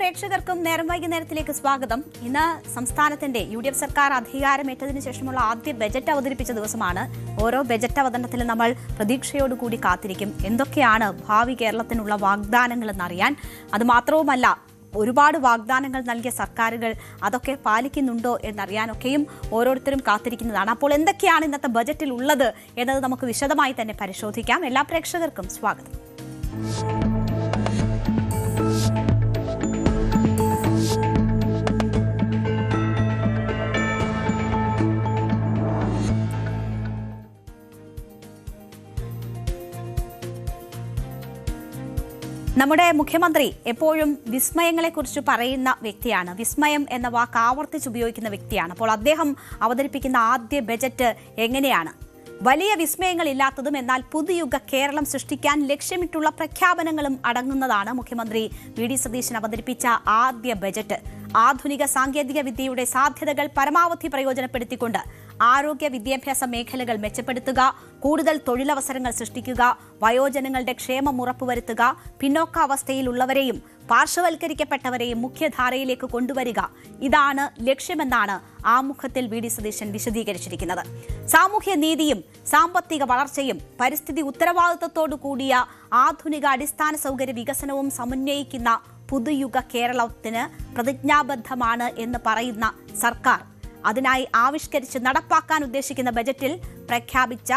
പ്രേക്ഷകർക്കും നേരം വൈകുന്നേരത്തിലേക്ക് സ്വാഗതം. ഇന്ന് സംസ്ഥാനത്തിന്റെ UDF സർക്കാർ അധികാരമേറ്റതിനു ശേഷമുള്ള ആദ്യ ബജറ്റ് അവതരിപ്പിച്ച ദിവസമാണ്. ഓരോ ബജറ്റ് അവതരണത്തിലും നമ്മൾ പ്രതീക്ഷയോടുകൂടി കാത്തിരിക്കും എന്തൊക്കെയാണ് ഭാവി കേരളത്തിനുള്ള വാഗ്ദാനങ്ങൾ എന്നറിയാൻ. അതുമാത്രവുമല്ല, ഒരുപാട് വാഗ്ദാനങ്ങൾ നൽകിയ സർക്കാരുകൾ അതൊക്കെ പാലിക്കുന്നുണ്ടോ എന്നറിയാനൊക്കെയും ഓരോരുത്തരും കാത്തിരിക്കുന്നതാണ്. അപ്പോൾ എന്തൊക്കെയാണ് ഇന്നത്തെ ബജറ്റിൽ ഉള്ളത് എന്നത് നമുക്ക് വിശദമായി തന്നെ പരിശോധിക്കാം. എല്ലാ പ്രേക്ഷകർക്കും സ്വാഗതം. നമ്മുടെ മുഖ്യമന്ത്രി എപ്പോഴും വിസ്മയങ്ങളെക്കുറിച്ച് പറയുന്ന വ്യക്തിയാണ്. വിസ്മയം എന്ന വാക്ക് ആവർത്തിച്ചുപയോഗിക്കുന്ന വ്യക്തിയാണ്. അപ്പോൾ അദ്ദേഹം അവതരിപ്പിക്കുന്ന ആദ്യ ബജറ്റ് എങ്ങനെയാണ്? വലിയ വിസ്മയങ്ങളില്ലാത്തതും എന്നാൽ പുതുയുഗ കേരളം സൃഷ്ടിക്കാൻ ലക്ഷ്യമിട്ടുള്ള പ്രഖ്യാപനങ്ങളും അടങ്ങുന്നതാണ് മുഖ്യമന്ത്രി VD സതീശൻ അവതരിപ്പിച്ച ആദ്യ ബജറ്റ്. ആധുനിക സാങ്കേതിക വിദ്യയുടെ സാധ്യതകൾ പരമാവധി പ്രയോജനപ്പെടുത്തിക്കൊണ്ട് ആരോഗ്യ വിദ്യാഭ്യാസ മേഖലകൾ മെച്ചപ്പെടുത്തുക, കൂടുതൽ തൊഴിലവസരങ്ങൾ സൃഷ്ടിക്കുക, വയോജനങ്ങളുടെ ക്ഷേമം ഉറപ്പുവരുത്തുക, പിന്നോക്കാവസ്ഥയിലുള്ളവരെയും പാർശ്വവൽക്കരിക്കപ്പെട്ടവരെയും മുഖ്യധാരയിലേക്ക് കൊണ്ടുവരിക, ഇതാണ് ലക്ഷ്യമെന്നാണ് ആമുഖത്തിൽ VD സതീശൻ വിശദീകരിച്ചിരിക്കുന്നത്. സാമൂഹ്യ നീതിയും സാമ്പത്തിക വളർച്ചയും പരിസ്ഥിതി ഉത്തരവാദിത്തത്തോടു കൂടിയ ആധുനിക അടിസ്ഥാന സൗകര്യ വികസനവും സമന്വയിക്കുന്ന പുതുയുഗ കേരളത്തിന് പ്രതിജ്ഞാബദ്ധമാണ് എന്ന് പറയുന്ന സർക്കാർ അതിനായി ആവിഷ്കരിച്ച് നടപ്പാക്കാൻ ഉദ്ദേശിക്കുന്ന ബജറ്റിൽ പ്രഖ്യാപിച്ച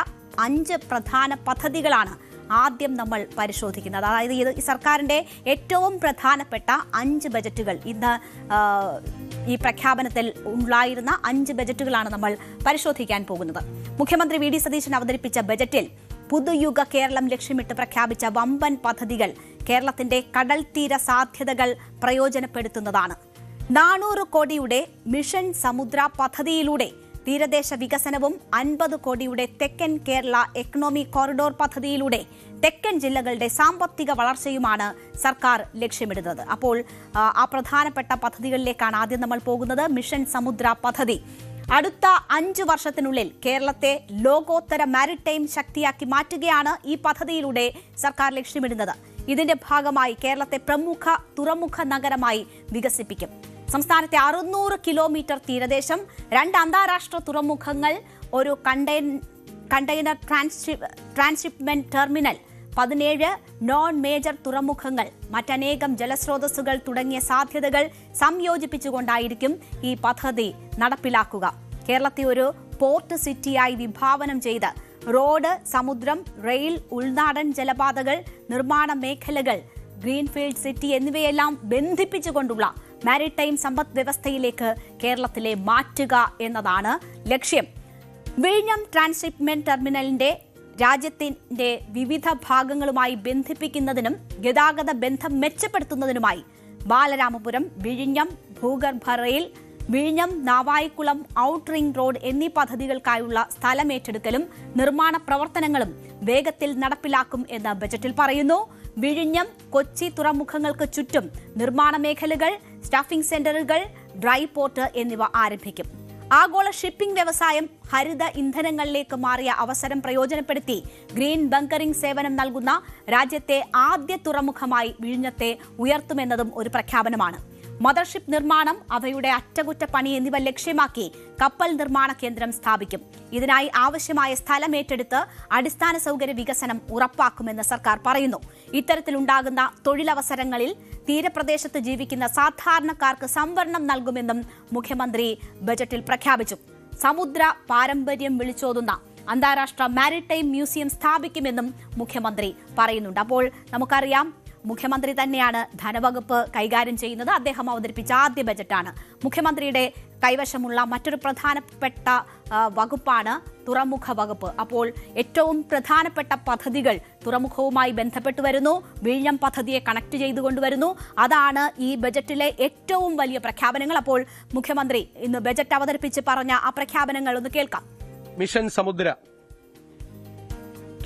5 പ്രധാന പദ്ധതികളാണ് ആദ്യം നമ്മൾ പരിശോധിക്കുന്നത്. അതായത് ഈ സർക്കാരിന്റെ ഏറ്റവും പ്രധാനപ്പെട്ട 5 ബജറ്റുകൾ, ഇന്ന് ഈ പ്രഖ്യാപനത്തിൽ ഉണ്ടായിരുന്ന 5 ബജറ്റുകളാണ് നമ്മൾ പരിശോധിക്കാൻ പോകുന്നത്. മുഖ്യമന്ത്രി VD സതീശൻ അവതരിപ്പിച്ച ബജറ്റിൽ പുതുയുഗ കേരളം ലക്ഷ്യമിട്ട് പ്രഖ്യാപിച്ച വമ്പൻ പദ്ധതികൾ കേരളത്തിന്റെ കടൽ തീര സാധ്യതകൾ പ്രയോജനപ്പെടുത്തുന്നതാണ്. 400 കോടിയുടെ മിഷൻ സമുദ്ര പദ്ധതിയിലൂടെ തീരദേശ വികസനവും 50 കോടിയുടെ തെക്കൻ കേരള എക്കണോമിക് കോറിഡോർ പദ്ധതിയിലൂടെ തെക്കൻ ജില്ലകളുടെ സാമ്പത്തിക വളർച്ചയുമാണ് സർക്കാർ ലക്ഷ്യമിടുന്നത്. അപ്പോൾ ആ പ്രധാനപ്പെട്ട പദ്ധതികളിലേക്കാണ് ആദ്യം നമ്മൾ പോകുന്നത്. മിഷൻ സമുദ്ര പദ്ധതി അടുത്ത 5 വർഷത്തിനുള്ളിൽ കേരളത്തെ ലോകോത്തര മാരിടൈം ശക്തിയാക്കി മാറ്റുകയാണ് ഈ പദ്ധതിയിലൂടെ സർക്കാർ ലക്ഷ്യമിടുന്നത്. ഇതിന്റെ ഭാഗമായി കേരളത്തെ പ്രമുഖ തുറമുഖ നഗരമായി വികസിപ്പിക്കും. സംസ്ഥാനത്തെ 600 കിലോമീറ്റർ തീരദേശം, 2 അന്താരാഷ്ട്ര തുറമുഖങ്ങൾ, ഒരു container transshipment terminal, 17 non major തുറമുഖങ്ങൾ, മറ്റനേകം ജലസ്രോതസ്സുകൾ തുടങ്ങിയ സാധ്യതകൾ സംയോജിപ്പിച്ചുകൊണ്ടായിരിക്കും ഈ പദ്ധതി നടപ്പിലാക്കുക. കേരളത്തെ ഒരു പോർട്ട് സിറ്റിയായി വിഭാവനം ചെയ്ത് റോഡ്, സമുദ്രം, റെയിൽ, ഉൾനാടൻ ജലപാതകൾ, നിർമ്മാണ മേഖലകൾ, ഗ്രീൻഫീൽഡ് സിറ്റി എന്നിവയെല്ലാം ബന്ധിപ്പിച്ചുകൊണ്ടുള്ള മാരിടൈം സമ്പദ് വ്യവസ്ഥയിലേക്ക് കേരളത്തിലെ മാറ്റുക എന്നതാണ് ലക്ഷ്യം. വിഴിഞ്ഞം ട്രാൻസ്ഷിപ്മെന്റ് ടെർമിനലിന്റെ രാജ്യത്തിന്റെ വിവിധ ഭാഗങ്ങളുമായി ബന്ധിപ്പിക്കുന്നതിനും ഗതാഗത ബന്ധം മെച്ചപ്പെടുത്തുന്നതിനുമായി ബാലരാമപുരം, വിഴിഞ്ഞം ഭൂഗർഭ റെയിൽ, വിഴിഞ്ഞം നാവായിക്കുളം ഔട്ട് റിംഗ് റോഡ് എന്നീ പദ്ധതികൾക്കായുള്ള സ്ഥലമേറ്റെടുക്കലും നിർമ്മാണ പ്രവർത്തനങ്ങളും വേഗത്തിൽ നടപ്പിലാക്കും എന്ന് ബജറ്റിൽ പറയുന്നു. വിഴിഞ്ഞം, കൊച്ചി തുറമുഖങ്ങൾക്ക് ചുറ്റും നിർമ്മാണ മേഖലകൾ, സ്റ്റാഫിംഗ് സെന്ററുകൾ, ഡ്രൈ പോർട്ട് എന്നിവ ആരംഭിക്കും. ആഗോള ഷിപ്പിംഗ് വ്യവസായം ഹരിത ഇന്ധനങ്ങളിലേക്ക് മാറിയ അവസരം പ്രയോജനപ്പെടുത്തി ഗ്രീൻ ബങ്കറിംഗ് സേവനം നൽകുന്ന രാജ്യത്തെ ആദ്യ തുറമുഖമായി വിഴിഞ്ഞത്തെ ഉയർത്തുമെന്നതും ഒരു പ്രഖ്യാപനമാണ്. മദർഷിപ്പ് നിർമ്മാണം, അവയുടെ അറ്റകുറ്റപ്പണി എന്നിവ ലക്ഷ്യമാക്കി കപ്പൽ നിർമ്മാണ കേന്ദ്രം സ്ഥാപിക്കും. ഇതിനായി ആവശ്യമായ സ്ഥലമേറ്റെടുത്ത് അടിസ്ഥാന സൗകര്യ വികസനം ഉറപ്പാക്കുമെന്ന് സർക്കാർ പറയുന്നു. ഇത്തരത്തിലുണ്ടാകുന്ന തൊഴിലവസരങ്ങളിൽ തീരപ്രദേശത്ത് ജീവിക്കുന്ന സാധാരണക്കാർക്ക് സംവരണം നൽകുമെന്നും മുഖ്യമന്ത്രി ബജറ്റിൽ പ്രഖ്യാപിച്ചു. സമുദ്ര പാരമ്പര്യം വിളിച്ചോതുന്ന അന്താരാഷ്ട്ര മാരിടൈം മ്യൂസിയം സ്ഥാപിക്കുമെന്നും മുഖ്യമന്ത്രി പറയുന്നുണ്ട്. അപ്പോൾ നമുക്കറിയാം, മുഖ്യമന്ത്രി തന്നെയാണ് ധനവകുപ്പ് കൈകാര്യം ചെയ്യുന്നത്. അദ്ദേഹം അവതരിപ്പിച്ച ആദ്യ ബജറ്റാണ്. മുഖ്യമന്ത്രിയുടെ കൈവശമുള്ള മറ്റൊരു പ്രധാനപ്പെട്ട വകുപ്പാണ് തുറമുഖ വകുപ്പ്. അപ്പോൾ ഏറ്റവും പ്രധാനപ്പെട്ട പദ്ധതികൾ തുറമുഖവുമായി ബന്ധപ്പെട്ട് വരുന്നു. വിഴിഞ്ഞം പദ്ധതിയെ കണക്ട് ചെയ്തുകൊണ്ടുവരുന്നു. അതാണ് ഈ ബജറ്റിലെ ഏറ്റവും വലിയ പ്രഖ്യാപനങ്ങൾ. അപ്പോൾ മുഖ്യമന്ത്രി ഇന്ന് ബജറ്റ് അവതരിപ്പിച്ച് പറഞ്ഞ ആ പ്രഖ്യാപനങ്ങൾ ഒന്ന് കേൾക്കാം. മിഷൻ സമുദ്ര,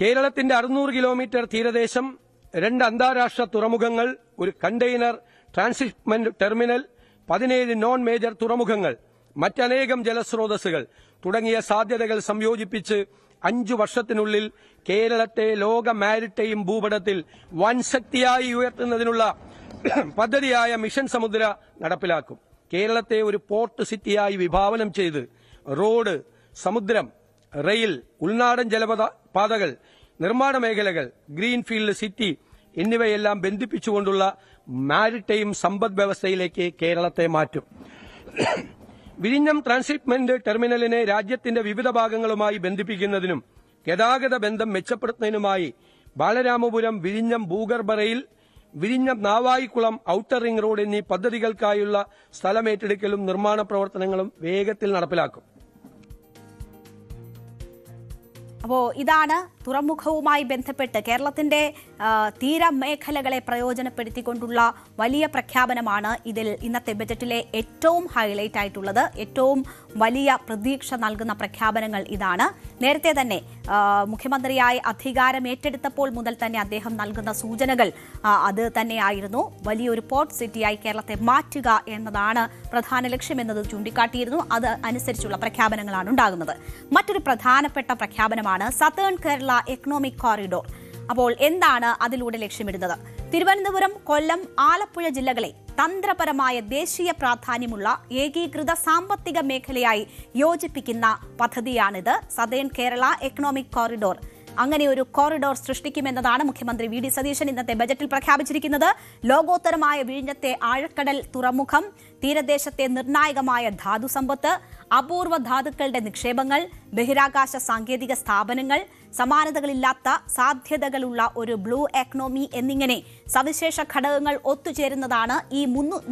കേരളത്തിന്റെ 600 കിലോമീറ്റർ തീരദേശം, 2 അന്താരാഷ്ട്ര തുറമുഖങ്ങൾ, ഒരു container transshipment terminal, 17 non major തുറമുഖങ്ങൾ, മറ്റനേകം ജലസ്രോതസ്സുകൾ തുടങ്ങിയ സാധ്യതകൾ സംയോജിപ്പിച്ച് 5 വർഷത്തിനുള്ളിൽ കേരളത്തെ ലോക മാരിടൈം ഭൂപടത്തിൽ വൻ ശക്തിയായി ഉയർത്തുന്നതിനുള്ള പദ്ധതിയായ മിഷൻ സമുദ്ര നടപ്പിലാക്കും. കേരളത്തെ ഒരു പോർട്ട് സിറ്റിയായി വിഭാവനം ചെയ്ത് റോഡ്, സമുദ്രം, റെയിൽ, ഉൾനാടൻ ജലപാതകൾ, നിർമ്മാണ മേഖലകൾ, ഗ്രീൻഫീൽഡ് സിറ്റി എന്നിവയെല്ലാം ബന്ധിപ്പിച്ചുകൊണ്ടുള്ള മാരിടൈം സമ്പദ് വ്യവസ്ഥയിലേക്ക് കേരളത്തെ മാറ്റും. വിഴിഞ്ഞം ട്രാൻസ്ഷിപ്മെന്റ് ടെർമിനലിനെ രാജ്യത്തിന്റെ വിവിധ ഭാഗങ്ങളുമായി ബന്ധിപ്പിക്കുന്നതിനും ഗതാഗത ബന്ധം മെച്ചപ്പെടുത്തുന്നതിനുമായി ബാലരാമപുരം വിഴിഞ്ഞം ഭൂഗർഭ റെയിൽ, വിഴിഞ്ഞം നാവായിക്കുളം ഔട്ടർ റിംഗ് റോഡ് എന്നീ പദ്ധതികൾക്കായുള്ള സ്ഥലമേറ്റെടുക്കലും നിർമ്മാണ പ്രവർത്തനങ്ങളും വേഗത്തിൽ നടപ്പിലാക്കും. അപ്പോൾ ഇതാണ് തുറമുഖവുമായി ബന്ധപ്പെട്ട് കേരളത്തിന്റെ തീരമേഖലകളെ പ്രയോജനപ്പെടുത്തിക്കൊണ്ടുള്ള വലിയ പ്രഖ്യാപനമാണ് ഇതിൽ ഇന്നത്തെ ബജറ്റിലെ ഏറ്റവും ഹൈലൈറ്റ് ആയിട്ടുള്ളത്. ഏറ്റവും വലിയ പ്രതീക്ഷ നൽകുന്ന പ്രഖ്യാപനങ്ങൾ ഇതാണ്. നേരത്തെ തന്നെ മുഖ്യമന്ത്രിയായി അധികാരം ഏറ്റെടുത്തപ്പോൾ മുതൽ തന്നെ അദ്ദേഹം നൽകുന്ന സൂചനകൾ അത് തന്നെയായിരുന്നു. വലിയൊരു പോർട്ട് സിറ്റിയായി കേരളത്തെ മാറ്റുക എന്നതാണ് പ്രധാന ലക്ഷ്യമെന്നത് ചൂണ്ടിക്കാട്ടിയിരുന്നു. അത് അനുസരിച്ചുള്ള പ്രഖ്യാപനങ്ങളാണ് ഉണ്ടാകുന്നത്. മറ്റൊരു പ്രധാനപ്പെട്ട പ്രഖ്യാപനമാണ് സതേൺ കേരള എക്കണോമിക് കോറിഡോർ. അപ്പോൾ എന്താണ് അതിലൂടെ ലക്ഷ്യമിടുന്നത്? തിരുവനന്തപുരം, കൊല്ലം, ആലപ്പുഴ ജില്ലകളെ തന്ത്രപരമായ ദേശീയ പ്രാധാന്യമുള്ള ഏകീകൃത സാമ്പത്തിക മേഖലയായി യോജിപ്പിക്കുന്ന പദ്ധതിയാണിത്. Southern Kerala economic corridor. അങ്ങനെ ഒരു കോറിഡോർ സൃഷ്ടിക്കുമെന്നതാണ് മുഖ്യമന്ത്രി വി ഡി സതീശൻ ഇന്നത്തെ ബജറ്റിൽ പ്രഖ്യാപിച്ചിരിക്കുന്നത്. ലോകോത്തരമായ വിഴിഞ്ഞത്തെ ആഴക്കടൽ തുറമുഖം, തീരദേശത്തെ നിർണായകമായ ധാതുസമ്പത്ത്, അപൂർവ ധാതുക്കളുടെ നിക്ഷേപങ്ങൾ, ബഹിരാകാശ സാങ്കേതിക സ്ഥാപനങ്ങൾ, സമാനതകളില്ലാത്ത സാധ്യതകളുള്ള ഒരു ബ്ലൂ എക്കണോമി എന്നിങ്ങനെ സവിശേഷ ഘടകങ്ങൾ ഒത്തുചേരുന്നതാണ് ഈ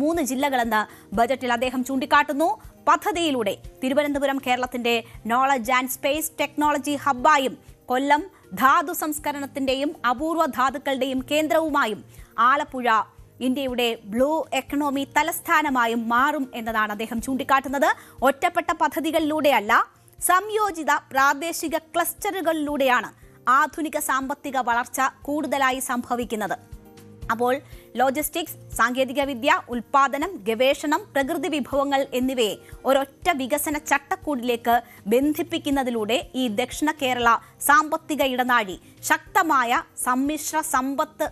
മൂന്ന് ജില്ലകളെന്ന് ബജറ്റിൽ അദ്ദേഹം ചൂണ്ടിക്കാട്ടുന്നു. പദ്ധതിയിലൂടെ തിരുവനന്തപുരം കേരളത്തിന്റെ നോളജ് ആൻഡ് സ്പേസ് ടെക്നോളജി ഹബ്ബായും, കൊല്ലം ധാതു സംസ്കരണത്തിന്റെയും അപൂർവ ധാതുക്കളുടെയും കേന്ദ്രവുമായും, ആലപ്പുഴ ഇന്ത്യയുടെ ബ്ലൂ എക്കണോമി തലസ്ഥാനമായും മാറും എന്നതാണ് അദ്ദേഹം ചൂണ്ടിക്കാട്ടുന്നത്. ഒറ്റപ്പെട്ട പദ്ധതികളിലൂടെയല്ല, സംയോജിത പ്രാദേശിക ക്ലസ്റ്ററുകളിലൂടെയാണ് ആധുനിക സാമ്പത്തിക വളർച്ച കൂടുതലായി സംഭവിക്കുന്നത്. അപ്പോൾ ലോജിസ്റ്റിക്സ്, സാങ്കേതികവിദ്യ, ഉൽപാദനം, ഗവേഷണം, പ്രകൃതി വിഭവങ്ങൾ എന്നിവയെ ഒരൊറ്റ വികസന ചട്ടക്കൂടിലേക്ക് ബന്ധിപ്പിക്കുന്നതിലൂടെ ഈ ദക്ഷിണ കേരള സാമ്പത്തിക ഇടനാഴി ശക്തമായ സമ്മിശ്ര സമ്പദ്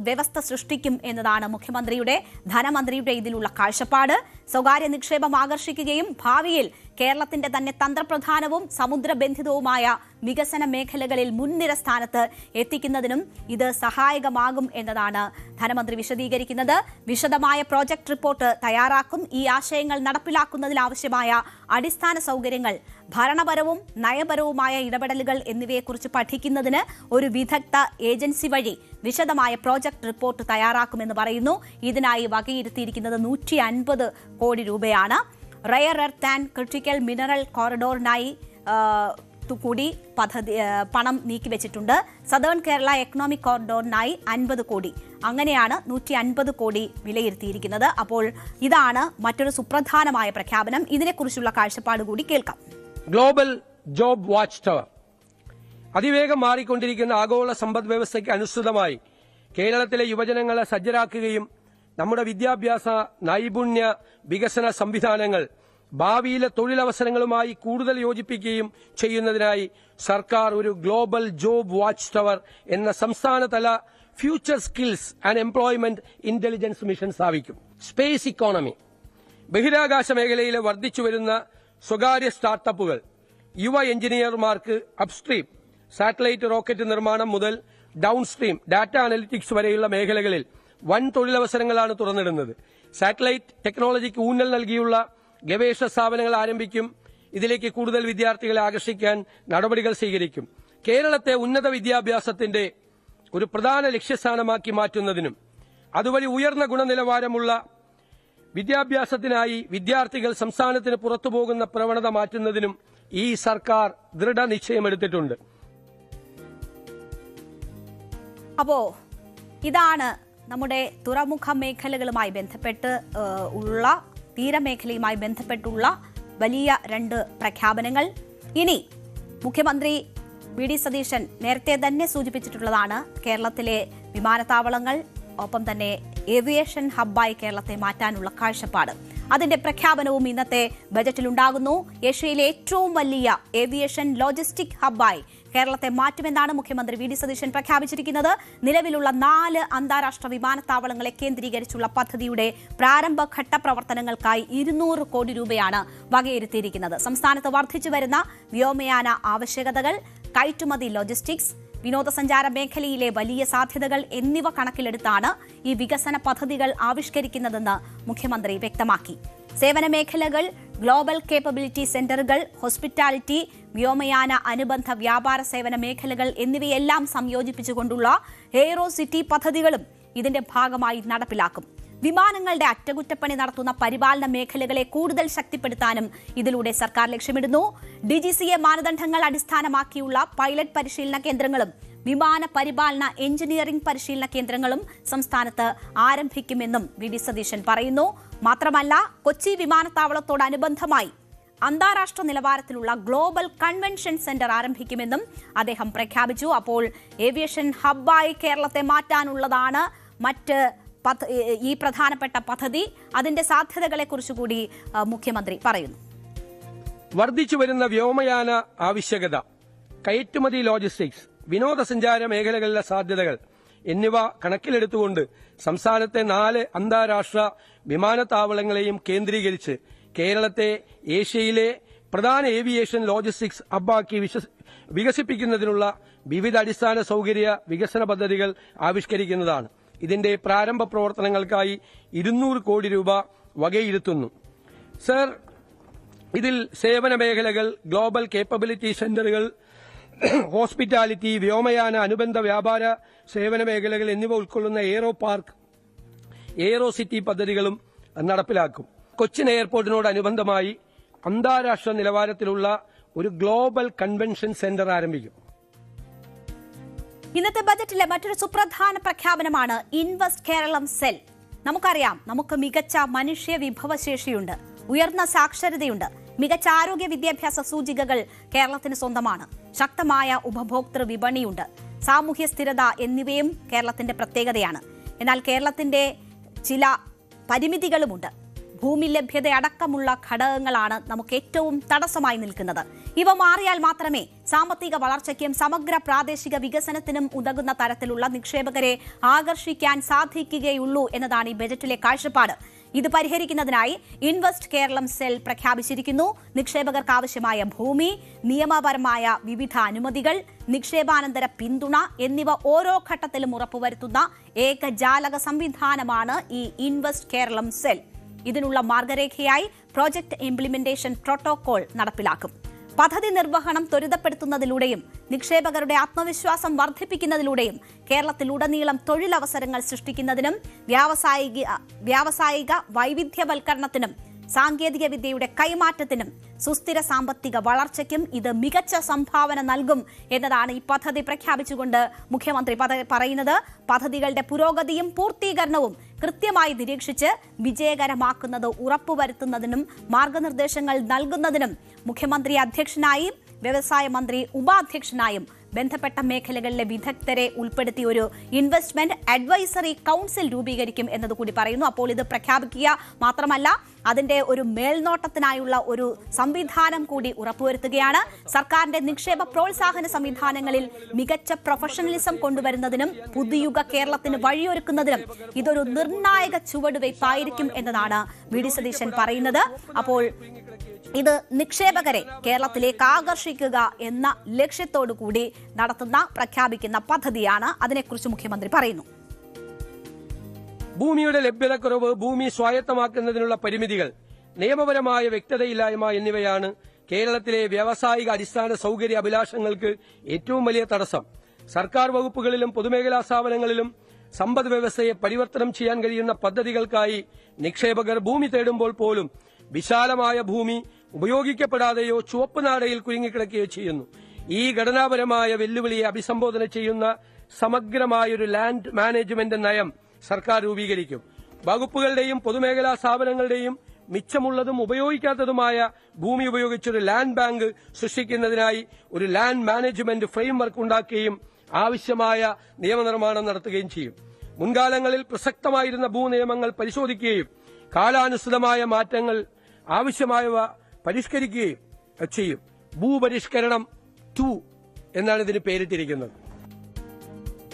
വ്യവസ്ഥ സൃഷ്ടിക്കും എന്നതാണ് മുഖ്യമന്ത്രിയുടെ, ധനമന്ത്രിയുടെ ഇതിലുള്ള കാഴ്ചപ്പാട്. സ്വകാര്യ നിക്ഷേപം ആകർഷിക്കുകയും ഭാവിയിൽ കേരളത്തിന്റെ തന്നെ തന്ത്രപ്രധാനവും സമുദ്രബന്ധിതവുമായ വികസന മേഖലകളിൽ മുൻനിര സ്ഥാനത്ത് എത്തിക്കുന്നതിനും ഇത് സഹായകമാകും എന്നതാണ് ധനമന്ത്രി വിശദീകരിക്കുന്നത്. വിശദമായ പ്രോജക്ട് റിപ്പോർട്ട് തയ്യാറാക്കും. ഈ ആശയങ്ങൾ നടപ്പിലാക്കുന്നതിനാവശ്യമായ അടിസ്ഥാന സൗകര്യങ്ങൾ, ഭരണപരവും നയപരവുമായ ഇടപെടലുകൾ എന്നിവയെക്കുറിച്ച് പഠിക്കുന്നതിന് ഒരു വിദഗ്ധ ഏജൻസി വഴി വിശദമായ പ്രോജക്ട് റിപ്പോർട്ട് തയ്യാറാക്കുമെന്ന് പറയുന്നു. ഇതിനായി വകയിരുത്തിയിരിക്കുന്നത് 150 കോടി രൂപയാണ്. Rare earth and critical mineral കോറിഡോറിനായി കൂടി പണം നീക്കിവെച്ചിട്ടുണ്ട്. സതേൺ കേരള എക്കണോമിക് കോറിഡോറിനായി 50 കോടി. അങ്ങനെയാണ് 150 കോടി വിലയിരുത്തിയിരിക്കുന്നത്. അപ്പോൾ ഇതാണ് മറ്റൊരു സുപ്രധാനമായ പ്രഖ്യാപനം. ഇതിനെക്കുറിച്ചുള്ള കാഴ്ചപ്പാട് കൂടി കേൾക്കാം. Global job watch tower. അതിവേഗം മാറിക്കൊണ്ടിരിക്കുന്ന ആഗോള സമ്പദ് വ്യവസ്ഥയ്ക്ക് അനുസൃതമായി കേരളത്തിലെ യുവജനങ്ങളെ സജ്ജരാക്കുകയും നമ്മുടെ വിദ്യാഭ്യാസ നൈപുണ്യ വികസന സംവിധാനങ്ങൾ ഭാവിയിലെ തൊഴിലവസരങ്ങളുമായി കൂടുതൽ യോജിപ്പിക്കുകയും ചെയ്യുന്നതിനായി സർക്കാർ ഒരു ഗ്ലോബൽ ജോബ് വാച്ച് ടവർ എന്ന സംസ്ഥാനതല future skills and employment intelligence mission സ്ഥാപിക്കും. Space economy. ബഹിരാകാശ മേഖലയിലെ വർദ്ധിച്ചുവരുന്ന സ്വകാര്യ സ്റ്റാർട്ടപ്പുകൾ യുവ എഞ്ചിനീയർമാർക്ക് അപ്സ്ട്രീം സാറ്റലൈറ്റ് റോക്കറ്റ് നിർമ്മാണം മുതൽ ഡൌൺസ്ട്രീം ഡാറ്റ അനലിറ്റിക്സ് വരെയുള്ള മേഖലകളിൽ വൻ തൊഴിലവസരങ്ങളാണ് തുറന്നിടുന്നത്. സാറ്റലൈറ്റ് ടെക്നോളജിക്ക് ഊന്നൽ നൽകിയുള്ള ഗവേഷണ സ്ഥാപനങ്ങൾ ആരംഭിക്കും. ഇതിലേക്ക് കൂടുതൽ വിദ്യാർത്ഥികളെ ആകർഷിക്കാൻ നടപടികൾ സ്വീകരിക്കും. കേരളത്തെ ഉന്നത വിദ്യാഭ്യാസത്തിന്റെ ഒരു പ്രധാന ലക്ഷ്യസ്ഥാനമാക്കി മാറ്റുന്നതിനും അതുവഴി ഉയർന്ന ഗുണനിലവാരമുള്ള വിദ്യാഭ്യാസത്തിനായി വിദ്യാർത്ഥികൾ സംസ്ഥാനത്തിന് പുറത്തുപോകുന്ന പ്രവണത മാറ്റുന്നതിനും ഈ സർക്കാർ ദൃഢനിശ്ചയമെടുത്തിട്ടുണ്ട്. അപ്പോ ഇതാണ് നമ്മുടെ തുറമുഖ മേഖലകളുമായി ബന്ധപ്പെട്ട് ഉള്ള തീരമേഖലയുമായി ബന്ധപ്പെട്ടുള്ള വലിയ 2 പ്രഖ്യാപനങ്ങൾ. ഇനി മുഖ്യമന്ത്രി വി ഡി സതീശൻ നേരത്തെ തന്നെ സൂചിപ്പിച്ചിട്ടുള്ളതാണ് കേരളത്തിലെ വിമാനത്താവളങ്ങൾ, ഒപ്പം തന്നെ ഏവിയേഷൻ ഹബ്ബായി കേരളത്തെ മാറ്റാനുള്ള കാഴ്ചപ്പാട്. അതിന്റെ പ്രഖ്യാപനവും ഇന്നത്തെ ബജറ്റിലുണ്ടാകുന്നു. ഏഷ്യയിലെ ഏറ്റവും വലിയ ഏവിയേഷൻ ലോജിസ്റ്റിക് ഹബ്ബായി കേരളത്തെ മാറ്റുമെന്നാണ് മുഖ്യമന്ത്രി വി ഡി സതീശൻ പ്രഖ്യാപിച്ചിരിക്കുന്നത്. നിലവിലുള്ള 4 അന്താരാഷ്ട്ര വിമാനത്താവളങ്ങളെ കേന്ദ്രീകരിച്ചുള്ള പദ്ധതിയുടെ പ്രാരംഭഘട്ട പ്രവർത്തനങ്ങൾക്കായി 200 കോടി രൂപയാണ് വകയിരുത്തിയിരിക്കുന്നത്. സംസ്ഥാനത്ത് വർദ്ധിച്ചുവരുന്ന വ്യോമയാന ആവശ്യകതകൾ, കയറ്റുമതി, ലോജിസ്റ്റിക്സ്, വിനോദസഞ്ചാര മേഖലയിലെ വലിയ സാധ്യതകൾ എന്നിവ കണക്കിലെടുത്താണ് ഈ വികസന പദ്ധതികൾ ആവിഷ്കരിക്കുന്നതെന്ന് മുഖ്യമന്ത്രി വ്യക്തമാക്കി. സേവന മേഖലകൾ, ഗ്ലോബൽ കേപ്പബിലിറ്റി സെന്ററുകൾ, ഹോസ്പിറ്റാലിറ്റി, വ്യോമയാന അനുബന്ധ വ്യാപാര സേവന മേഖലകൾ എന്നിവയെല്ലാം സംയോജിപ്പിച്ചുകൊണ്ടുള്ള എയ്റോ സിറ്റി പദ്ധതികളും ഇതിന്റെ ഭാഗമായി നടപ്പിലാക്കും. വിമാനങ്ങളുടെ അറ്റകുറ്റപ്പണി നടത്തുന്ന പരിപാലന മേഖലകളെ കൂടുതൽ ശക്തിപ്പെടുത്താനും ഇതിലൂടെ സർക്കാർ ലക്ഷ്യമിടുന്നു. DGCA മാനദണ്ഡങ്ങൾ അടിസ്ഥാനമാക്കിയുള്ള പൈലറ്റ് പരിശീലന കേന്ദ്രങ്ങളും വിമാന പരിപാലന എഞ്ചിനീയറിംഗ് പരിശീലന കേന്ദ്രങ്ങളും സംസ്ഥാനത്ത് ആരംഭിക്കുമെന്നും വി ഡി സതീശൻ പറയുന്നു. മാത്രമല്ല, കൊച്ചി വിമാനത്താവളത്തോടനുബന്ധമായി അന്താരാഷ്ട്ര നിലവാരത്തിലുള്ള ഗ്ലോബൽ കൺവെൻഷൻ സെന്റർ ആരംഭിക്കുമെന്നും അദ്ദേഹം പ്രഖ്യാപിച്ചു. അപ്പോൾ ഏവിയേഷൻ ഹബ്ബായി കേരളത്തെ മാറ്റാനുള്ളതാണ് ഈ പ്രധാനപ്പെട്ട പദ്ധതി. അതിന്റെ സാധ്യതകളെക്കുറിച്ച് കൂടി മുഖ്യമന്ത്രി പറയുന്നു. വർദ്ധിച്ചു വരുന്ന വ്യോമയാന ആവശ്യകത, കയറ്റുമതി, ലോജിസ്റ്റിക്സ്, വിനോദസഞ്ചാര മേഖലകളിലെ സാധ്യതകൾ എന്നിവ കണക്കിലെടുത്തുകൊണ്ട് സംസ്ഥാനത്തെ 4 അന്താരാഷ്ട്ര വിമാനത്താവളങ്ങളെയും കേന്ദ്രീകരിച്ച് കേരളത്തെ ഏഷ്യയിലെ പ്രധാന ഏവിയേഷൻ ലോജിസ്റ്റിക്സ് ഹബ്ബാക്കി വികസിപ്പിക്കുന്നതിനുള്ള വിവിധ അടിസ്ഥാന സൌകര്യ വികസന പദ്ധതികൾ ആവിഷ്കരിക്കുന്നതാണ്. ഇതിന്റെ പ്രാരംഭ പ്രവർത്തനങ്ങൾക്കായി 200 കോടി രൂപ വകയിരുത്തുന്നു. സർ, ഇതിൽ സേവന മേഖലകൾ, ഗ്ലോബൽ കേപ്പബിലിറ്റി സെന്ററുകൾ, ഹോസ്പിറ്റാലിറ്റി, വ്യോമയാന അനുബന്ധ വ്യാപാര സേവന മേഖലകൾ എന്നിവ ഉൾക്കൊള്ളുന്ന എയ്റോ പാർക്ക്, എയ്റോ സിറ്റി പദ്ധതികളും നടപ്പിലാക്കും. കൊച്ചിൻ എയർപോർട്ടിനോടനുബന്ധമായി അന്താരാഷ്ട്ര നിലവാരത്തിലുള്ള ഒരു ഗ്ലോബൽ കൺവെൻഷൻ സെന്റർ ആരംഭിക്കും. ഇന്നത്തെ ബജറ്റിലെ മറ്റൊരു സുപ്രധാന പ്രഖ്യാപനമാണ് ഇൻവെസ്റ്റ് കേരളം സെൽ. നമുക്കറിയാം, നമുക്ക് മികച്ച മനുഷ്യ വിഭവശേഷിയുണ്ട്, ഉയർന്ന സാക്ഷരതയുണ്ട്, മികച്ച ആരോഗ്യ വിദ്യാഭ്യാസ സൂചികകൾ കേരളത്തിന് സ്വന്തമാണ്, ശക്തമായ ഉപഭോക്തൃ വിപണിയുണ്ട്, സാമൂഹ്യ സ്ഥിരത എന്നിവയും കേരളത്തിന്റെ പ്രത്യേകതയാണ്. എന്നാൽ കേരളത്തിന്റെ ചില പരിമിതികളുമുണ്ട്. ഭൂമി ലഭ്യത അടക്കമുള്ള ഘടകങ്ങളാണ് നമുക്ക് ഏറ്റവും തടസ്സമായി നിൽക്കുന്നത്. ഇവ മാറിയാൽ മാത്രമേ സാമ്പത്തിക വളർച്ചയ്ക്കും സമഗ്ര പ്രാദേശിക വികസനത്തിനും ഉതകുന്ന തരത്തിലുള്ള നിക്ഷേപകരെ ആകർഷിക്കാൻ സാധിക്കുകയുള്ളൂ എന്നതാണ് ഈ ബജറ്റിലെ കാഴ്ചപ്പാട്. ഇത് പരിഹരിക്കുന്നതിനായി ഇൻവെസ്റ്റ് കേരളം സെൽ പ്രഖ്യാപിച്ചിരിക്കുന്നു. നിക്ഷേപകർക്ക് ആവശ്യമായ ഭൂമി, നിയമപരമായ വിവിധ അനുമതികൾ, നിക്ഷേപാനന്തര പിന്തുണ എന്നിവ ഓരോ ഘട്ടത്തിലും ഉറപ്പുവരുത്തുന്ന ഏകജാലക സംവിധാനമാണ് ഈ ഇൻവെസ്റ്റ് കേരളം സെൽ. ഇതിനുള്ള മാർഗരേഖയായി പ്രോജക്ട് ഇംപ്ലിമെന്റേഷൻ പ്രോട്ടോകോൾ നടപ്പിലാക്കും. പദ്ധതി നിർവഹണം ത്വരിതപ്പെടുത്തുന്നതിലൂടെയും നിക്ഷേപകരുടെ ആത്മവിശ്വാസം വർദ്ധിപ്പിക്കുന്നതിലൂടെയും കേരളത്തിലുടനീളം തൊഴിലവസരങ്ങൾ സൃഷ്ടിക്കുന്നതിനും വ്യാവസായിക വൈവിധ്യവൽക്കരണത്തിനും സാങ്കേതിക വിദ്യയുടെ കൈമാറ്റത്തിനും സുസ്ഥിര സാമ്പത്തിക വളർച്ചയ്ക്കും ഇത് മികച്ച സംഭാവന നൽകും എന്നതാണ് ഈ പദ്ധതി പ്രഖ്യാപിച്ചുകൊണ്ട് മുഖ്യമന്ത്രി പറയുന്നത്. പദ്ധതികളുടെ പുരോഗതിയും പൂർത്തീകരണവും കൃത്യമായി നിരീക്ഷിച്ച് വിജയകരമാക്കുന്നത് ഉറപ്പുവരുത്തുന്നതിനും മാർഗനിർദ്ദേശങ്ങൾ നൽകുന്നതിനും മുഖ്യമന്ത്രി അധ്യക്ഷനായും വ്യവസായ മന്ത്രി ഉപാധ്യക്ഷനായും ബന്ധപ്പെട്ട മേഖലകളിലെ വിദഗ്ധരെ ഉൾപ്പെടുത്തി ഒരു ഇൻവെസ്റ്റ്മെന്റ് അഡ്വൈസറി കൌൺസിൽ രൂപീകരിക്കും എന്നതുകൂടി പറയുന്നു. അപ്പോൾ ഇത് പ്രഖ്യാപിക്കുക മാത്രമല്ല, അതിന്റെ ഒരു മേൽനോട്ടത്തിനായുള്ള ഒരു സംവിധാനം കൂടി ഉറപ്പുവരുത്തുകയാണ്. സർക്കാരിന്റെ നിക്ഷേപ പ്രോത്സാഹന സംവിധാനങ്ങളിൽ മികച്ച പ്രൊഫഷണലിസം കൊണ്ടുവരുന്നതിനും പുതുയുഗ കേരളത്തിന് വഴിയൊരുക്കുന്നതിനും ഇതൊരു നിർണായക ചുവടുവയ്പായിരിക്കും എന്നതാണ് വി ഡി സതീശൻ പറയുന്നത്. അപ്പോൾ ഇത് നിക്ഷേപകരെ കേരളത്തിലേക്ക് ആകർഷിക്കുക എന്ന ലക്ഷ്യത്തോടു കൂടി പ്രഖ്യാപിക്കുന്ന പദ്ധതിയാണ്. അതിനെക്കുറിച്ച് മുഖ്യമന്ത്രി പറയുന്നു. ഭൂമിയുടെ ലഭ്യതക്കുറവ്, ഭൂമി സ്വായത്തമാക്കുന്നതിനുള്ള പരിമിതികൾ, നിയമപരമായ വ്യക്തതയില്ലായ്മ എന്നിവയാണ് കേരളത്തിലെ വ്യാവസായിക അടിസ്ഥാന സൌകര്യ അഭിലാഷങ്ങൾക്ക് ഏറ്റവും വലിയ തടസ്സം. സർക്കാർ വകുപ്പുകളിലും പൊതുമേഖലാ സ്ഥാപനങ്ങളിലും സമ്പദ് വ്യവസ്ഥയെ പരിവർത്തനം ചെയ്യാൻ കഴിയുന്ന പദ്ധതികൾക്കായി നിക്ഷേപകർ ഭൂമി തേടുമ്പോൾ പോലും വിശാലമായ ഭൂമി ഉപയോഗിക്കപ്പെടാതെയോ ചുവപ്പ് നാടയിൽ കുരുങ്ങിക്കിടക്കുകയോ ചെയ്യുന്നു. ഈ ഘടനാപരമായ വെല്ലുവിളിയെ അഭിസംബോധന ചെയ്യുന്ന സമഗ്രമായൊരു ലാൻഡ് മാനേജ്മെന്റ് നയം സർക്കാർ രൂപീകരിക്കും. വകുപ്പുകളുടെയും പൊതുമേഖലാ സ്ഥാപനങ്ങളുടെയും മിച്ചമുള്ളതും ഉപയോഗിക്കാത്തതുമായ ഭൂമി ഉപയോഗിച്ചൊരു ലാൻഡ് ബാങ്ക് സൃഷ്ടിക്കുന്നതിനായി ഒരു ലാൻഡ് മാനേജ്മെന്റ് ഫ്രെയിംവർക്ക് ഉണ്ടാക്കുകയും ആവശ്യമായ നിയമനിർമ്മാണം നടത്തുകയും ചെയ്യും. മുൻകാലങ്ങളിൽ പ്രസക്തമായിരുന്ന ഭൂനിയമങ്ങൾ പരിശോധിക്കുകയും കാലാനുസൃതമായ മാറ്റങ്ങൾ ആവശ്യമായവ പരിഷ്കരിക്കുകയും ചെയ്യും. ഭൂപരിഷ്കരണം 2 എന്നാണ് ഇതിന് പേരിട്ടിരിക്കുന്നത്.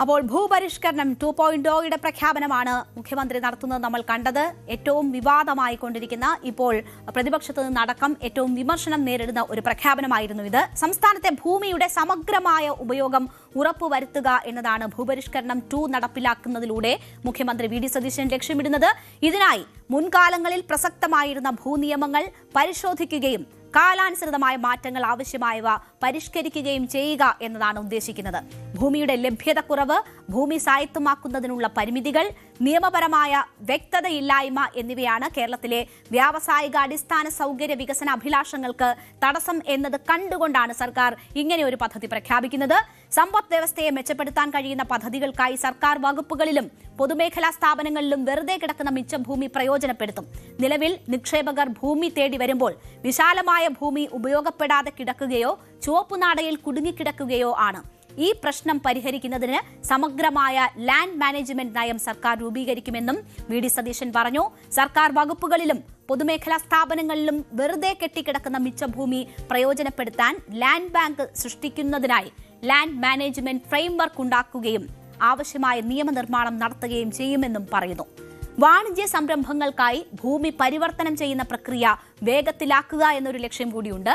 അപ്പോൾ ഭൂപരിഷ്കരണം 2.0യുടെ പ്രഖ്യാപനമാണ് മുഖ്യമന്ത്രി നടത്തുന്നത് നമ്മൾ കണ്ടത്. ഏറ്റവും വിവാദമായി കൊണ്ടിരിക്കുന്ന, ഇപ്പോൾ പ്രതിപക്ഷത്ത് നിന്നടക്കം ഏറ്റവും വിമർശനം നേരിടുന്ന ഒരു പ്രഖ്യാപനമായിരുന്നു ഇത്. സംസ്ഥാനത്തെ ഭൂമിയുടെ സമഗ്രമായ ഉപയോഗം ഉറപ്പുവരുത്തുക എന്നതാണ് ഭൂപരിഷ്കരണം 2 നടപ്പിലാക്കുന്നതിലൂടെ മുഖ്യമന്ത്രി വി ഡി സതീശൻ ലക്ഷ്യമിടുന്നത്. ഇതിനായി മുൻകാലങ്ങളിൽ പ്രസക്തമായിരുന്ന ഭൂനിയമങ്ങൾ പരിശോധിക്കുകയും കാലാനുസൃതമായ മാറ്റങ്ങൾ ആവശ്യമായവ പരിഷ്കരിക്കുകയും ചെയ്യുക എന്നതാണ് ഉദ്ദേശിക്കുന്നത്. ഭൂമിയുടെ ലഭ്യതക്കുറവ്, ഭൂമി സ്വായത്തമാക്കുന്നതിനുള്ള പരിമിതികൾ, നിയമപരമായ വ്യക്തതയില്ലായ്മ എന്നിവയാണ് കേരളത്തിലെ വ്യാവസായിക അടിസ്ഥാന സൗകര്യ വികസന അഭിലാഷങ്ങൾക്ക് തടസ്സം എന്നത് കണ്ടുകൊണ്ടാണ് സർക്കാർ ഇങ്ങനെ ഒരു പദ്ധതി പ്രഖ്യാപിക്കുന്നത്. സമ്പദ് വ്യവസ്ഥയെ മെച്ചപ്പെടുത്താൻ കഴിയുന്ന പദ്ധതികൾക്കായി സർക്കാർ വകുപ്പുകളിലും പൊതുമേഖലാ സ്ഥാപനങ്ങളിലും വെറുതെ കിടക്കുന്ന മിച്ചം ഭൂമി പ്രയോജനപ്പെടുത്തും. നിലവിൽ നിക്ഷേപകർ ഭൂമി തേടി വരുമ്പോൾ വിശാലമായ ഭൂമി ഉപയോഗപ്പെടാതെ കിടക്കുകയോ ചുവപ്പുനാടയിൽ കുടുങ്ങിക്കിടക്കുകയോ ആണ്. ഈ പ്രശ്നം പരിഹരിക്കുന്നതിന് സമഗ്രമായ ലാൻഡ് മാനേജ്മെന്റ് നയം സർക്കാർ രൂപീകരിക്കുമെന്നും വി ഡി സതീശൻ പറഞ്ഞു. സർക്കാർ വകുപ്പുകളിലും പൊതുമേഖലാ സ്ഥാപനങ്ങളിലും വെറുതെ കെട്ടിക്കിടക്കുന്ന മിച്ചഭൂമി പ്രയോജനപ്പെടുത്താൻ ലാൻഡ് ബാങ്ക് സൃഷ്ടിക്കുന്നതിനായി ലാൻഡ് മാനേജ്മെന്റ് ഫ്രെയിംവർക്ക് ഉണ്ടാക്കുകയും ആവശ്യമായ നിയമനിർമ്മാണം നടത്തുകയും ചെയ്യുമെന്നും പറയുന്നു. വാണിജ്യ സംരംഭങ്ങൾക്കായി ഭൂമി പരിവർത്തനം ചെയ്യുന്ന പ്രക്രിയ വേഗത്തിലാക്കുക എന്നൊരു ലക്ഷ്യം കൂടിയുണ്ട്.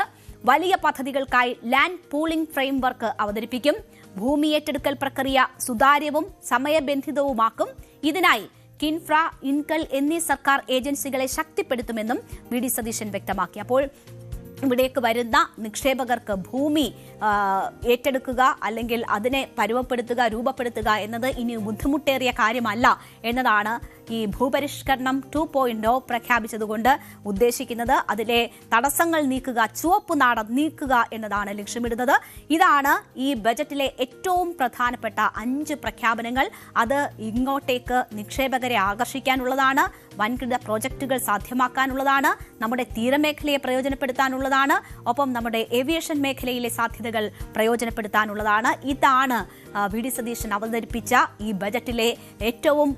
വലിയ പദ്ധതികൾക്കായി ലാൻഡ് പൂളിംഗ് ഫ്രെയിംവർക്ക് അവതരിപ്പിക്കും. ഭൂമി ഏറ്റെടുക്കൽ പ്രക്രിയ സുതാര്യവും സമയബന്ധിതവുമാക്കും. ഇതിനായി കിൻഫ്ര, ഇൻകൽ എന്നീ സർക്കാർ ഏജൻസികളെ ശക്തിപ്പെടുത്തുമെന്നും വി ഡി സതീശൻ വ്യക്തമാക്കി. അപ്പോൾ ഇവിടേക്ക് വരുന്ന നിക്ഷേപകർക്ക് ഭൂമി ഏറ്റെടുക്കുക അല്ലെങ്കിൽ അതിനെ പരുവപ്പെടുത്തുക, രൂപപ്പെടുത്തുക എന്നത് ഇനി ബുദ്ധിമുട്ടേറിയ കാര്യമല്ല എന്നതാണ് ഈ ഭൂപരിഷ്കരണം 2.0 പ്രഖ്യാപിച്ചതുകൊണ്ട് ഉദ്ദേശിക്കുന്നത്. അതിലെ തടസ്സങ്ങൾ നീക്കുക, ചുവപ്പ് നാട നീക്കുക എന്നതാണ് ലക്ഷ്യമിടുന്നത്. ഇതാണ് ഈ ബജറ്റിലെ ഏറ്റവും പ്രധാനപ്പെട്ട 5 പ്രഖ്യാപനങ്ങൾ. അത് ഇങ്ങോട്ടേക്ക് നിക്ഷേപകരെ ആകർഷിക്കാനുള്ളതാണ്, വൻകിട പ്രോജക്റ്റുകൾ സാധ്യമാക്കാനുള്ളതാണ്, നമ്മുടെ തീരമേഖലയെ പ്രയോജനപ്പെടുത്താനുള്ളതാണ്, ഒപ്പം നമ്മുടെ ഏവിയേഷൻ മേഖലയിലെ സാധ്യതകൾ പ്രയോജനപ്പെടുത്താനുള്ളതാണ്. ഇതാണ് വി ഡി സതീശൻ അവതരിപ്പിച്ച ഈ ബജറ്റിലെ ഏറ്റവും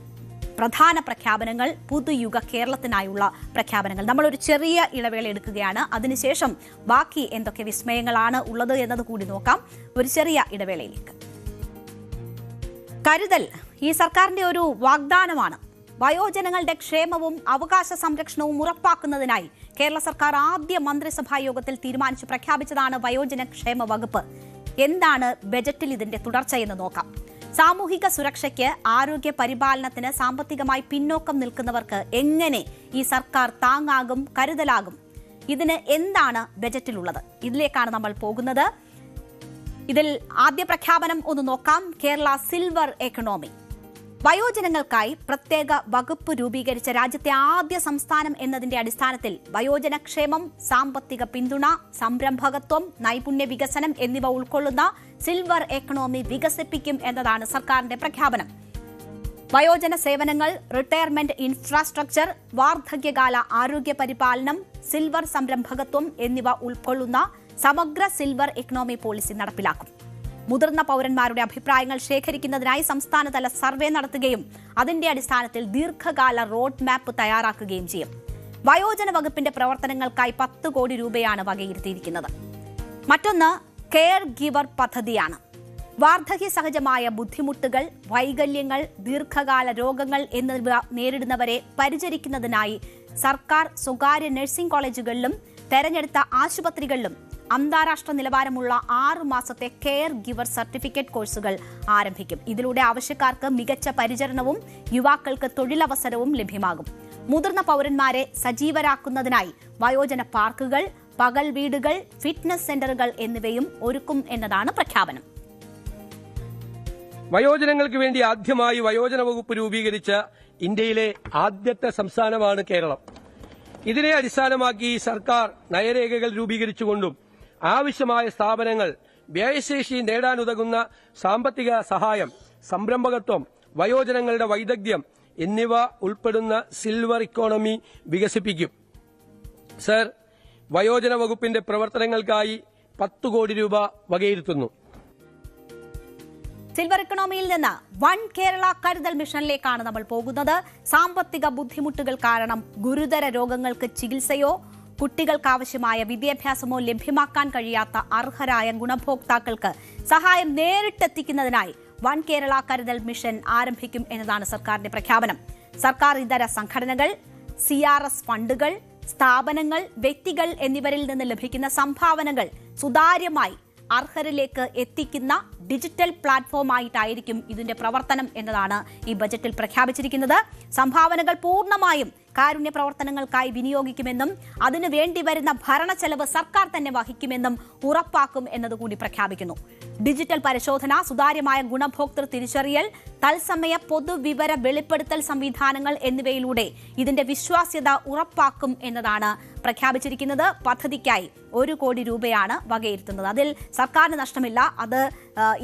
പ്രധാന പ്രഖ്യാപനങ്ങൾ, പുതുയുഗ കേരളത്തിനായുള്ള പ്രഖ്യാപനങ്ങൾ. നമ്മളൊരു ചെറിയ ഇടവേള എടുക്കുകയാണ്. അതിനുശേഷം ബാക്കി എന്തൊക്കെ വിസ്മയങ്ങളാണ് ഉള്ളത് എന്നത് കൂടി നോക്കാം. ഒരു ചെറിയ ഇടവേളയിലേക്ക്. കരുതൽ ഈ സർക്കാരിന്റെ ഒരു വാഗ്ദാനമാണ്. വയോജനങ്ങളുടെ ക്ഷേമവും അവകാശ സംരക്ഷണവും ഉറപ്പാക്കുന്നതിനായി കേരള സർക്കാർ ആദ്യ മന്ത്രിസഭാ യോഗത്തിൽ തീരുമാനിച്ചു പ്രഖ്യാപിച്ചതാണ് വയോജന ക്ഷേമ വകുപ്പ്. എന്താണ് ബജറ്റിൽ ഇതിന്റെ തുടർച്ചയെന്ന് നോക്കാം. സാമൂഹിക സുരക്ഷയ്ക്ക്, ആരോഗ്യ പരിപാലനത്തിന് സാമ്പത്തികമായി പിന്നോക്കം നിൽക്കുന്നവർക്ക് എങ്ങനെ ഈ സർക്കാർ താങ്ങാകും, കരുതലാകും? ഇതിന് എന്താണ് ബജറ്റിലുള്ളത്? ഇതിലേക്കാണ് നമ്മൾ പോകുന്നത്. ഇതിൽ ആദ്യ പ്രഖ്യാപനം ഒന്ന് നോക്കാം. Kerala silver economy. വയോജനങ്ങൾക്കായി പ്രത്യേക വകുപ്പ് രൂപീകരിച്ച രാജ്യത്തെ ആദ്യ സംസ്ഥാനം എന്നതിന്റെ അടിസ്ഥാനത്തിൽ വയോജനക്ഷേമം, സാമ്പത്തിക പിന്തുണ, സംരംഭകത്വം, നൈപുണ്യ വികസനം എന്നിവ ഉൾക്കൊള്ളുന്ന സിൽവർ എക്കണോമി വികസിപ്പിക്കും എന്നതാണ് സർക്കാരിന്റെ പ്രഖ്യാപനം. വയോജന സേവനങ്ങൾ, റിട്ടയർമെന്റ് ഇൻഫ്രാസ്ട്രക്ചർ, വാർദ്ധക്യകാല ആരോഗ്യ പരിപാലനം, സിൽവർ സംരംഭകത്വം എന്നിവ ഉൾക്കൊള്ളുന്ന സമഗ്ര സിൽവർ എക്കണോമി പോളിസി നടപ്പിലാക്കും. മുതിർന്ന പൌരന്മാരുടെ അഭിപ്രായങ്ങൾ ശേഖരിക്കുന്നതിനായി സംസ്ഥാനതല സർവേ നടത്തുകയും അതിന്റെ അടിസ്ഥാനത്തിൽ ദീർഘകാല റോഡ് മാപ്പ് തയ്യാറാക്കുകയും ചെയ്യും. വയോജന വകുപ്പിന്റെ പ്രവർത്തനങ്ങൾക്കായി 10 കോടി രൂപയാണ് വകയിരുത്തിയിരിക്കുന്നത്. മറ്റൊന്ന് കെയർ ഗിവർ പദ്ധതിയാണ്. വാർദ്ധക്യ സഹജമായ ബുദ്ധിമുട്ടുകൾ, വൈകല്യങ്ങൾ, ദീർഘകാല രോഗങ്ങൾ എന്നിവ നേരിടുന്നവരെ പരിചരിക്കുന്നതിനായി സർക്കാർ സ്വകാര്യ നഴ്സിംഗ് കോളേജുകളിലും തെരഞ്ഞെടുത്ത ആശുപത്രികളിലും അന്താരാഷ്ട്ര നിലവാരമുള്ള 6 മാസത്തെ കെയർ ഗിവർ സർട്ടിഫിക്കറ്റ് കോഴ്സുകൾ ആരംഭിക്കും. ഇതിലൂടെ ആവശ്യക്കാർക്ക് മികച്ച പരിചരണവും യുവാക്കൾക്ക് തൊഴിലവസരവും ലഭ്യമാകും. മുതിർന്ന പൌരന്മാരെ സജീവരാക്കുന്നതിനായി വയോജന പാർക്കുകൾ, പകൽ വീടുകൾ, ഫിറ്റ്നസ് സെന്ററുകൾ എന്നിവയും ഒരുക്കും എന്നതാണ് പ്രഖ്യാപനം. വയോജനങ്ങൾക്ക് വേണ്ടി ആദ്യമായി വയോജന വകുപ്പ് രൂപീകരിച്ച ഇന്ത്യയിലെ ആദ്യത്തെ സംസ്ഥാനമാണ് കേരളം. ഇതിനെ അടിസ്ഥാനമാക്കി സർക്കാർ നയരേഖകൾ രൂപീകരിച്ചുകൊണ്ടും ആവശ്യമായ സ്ഥാപനങ്ങൾ, വ്യയശേഷി നേടാനുതകുന്ന സാമ്പത്തിക സഹായം, സംരംഭകത്വം, വയോജനങ്ങളുടെ വൈദഗ്ധ്യം എന്നിവ ഉൾപ്പെടുന്ന സിൽവർ ഇക്കോണമി വികസിപ്പിക്കും. സർ, വയോജന വകുപ്പിന്റെ പ്രവർത്തനങ്ങൾക്കായി 10 കോടി രൂപ വകയിരുത്തുന്നു. സിൽവർ ഇക്കണോമിയിൽ നിന്ന് വൺ കേരള കരുതൽ മിഷനിലേക്കാണ് നമ്മൾ പോകുന്നത്. സാമ്പത്തിക ബുദ്ധിമുട്ടുകൾ കാരണം ഗുരുതര രോഗങ്ങൾക്ക് ചികിത്സയോ കുട്ടികൾക്കാവശ്യമായ വിദ്യാഭ്യാസമോ ലഭ്യമാക്കാൻ കഴിയാത്ത അർഹരായ ഗുണഭോക്താക്കൾക്ക് സഹായം നേരിട്ടെത്തിക്കുന്നതിനായി വൺ കേരള കരുതൽ മിഷൻ ആരംഭിക്കും എന്നതാണ് സർക്കാരിന്റെ പ്രഖ്യാപനം. സർക്കാർ ഇതര സംഘടനകൾ, CRS ഫണ്ടുകൾ, സ്ഥാപനങ്ങൾ, വ്യക്തികൾ എന്നിവരിൽ നിന്ന് ലഭിക്കുന്ന സംഭാവനകൾ സുതാര്യമായി അർഹരിലേക്ക് എത്തിക്കുന്ന ഡിജിറ്റൽ പ്ലാറ്റ്ഫോമായിട്ടായിരിക്കും ഇതിന്റെ പ്രവർത്തനം എന്നതാണ് ഈ ബജറ്റിൽ പ്രഖ്യാപിച്ചിരിക്കുന്നത്. സംഭാവനകൾ പൂർണ്ണമായും കാരുണ്യ പ്രവർത്തനങ്ങൾക്കായി വിനിയോഗിക്കുമെന്നും അതിനു വേണ്ടി വരുന്ന ഭരണ ചെലവ് സർക്കാർ തന്നെ വഹിക്കുമെന്നും ഉറപ്പാക്കും എന്നതുകൂടി പ്രഖ്യാപിക്കുന്നു. ഡിജിറ്റൽ പരിശോധന, സുതാര്യമായ ഗുണഭോക്തൃ തിരിച്ചറിയൽ, തത്സമയ പൊതുവിവര വെളിപ്പെടുത്തൽ സംവിധാനങ്ങൾ എന്നിവയിലൂടെ ഇതിന്റെ വിശ്വാസ്യത ഉറപ്പാക്കും എന്നതാണ് പ്രഖ്യാപിച്ചിരിക്കുന്നത്. പദ്ധതിക്കായി 1 കോടി രൂപയാണ് വകയിരുത്തുന്നത്. അതിൽ സർക്കാരിന് നഷ്ടമില്ല. അത്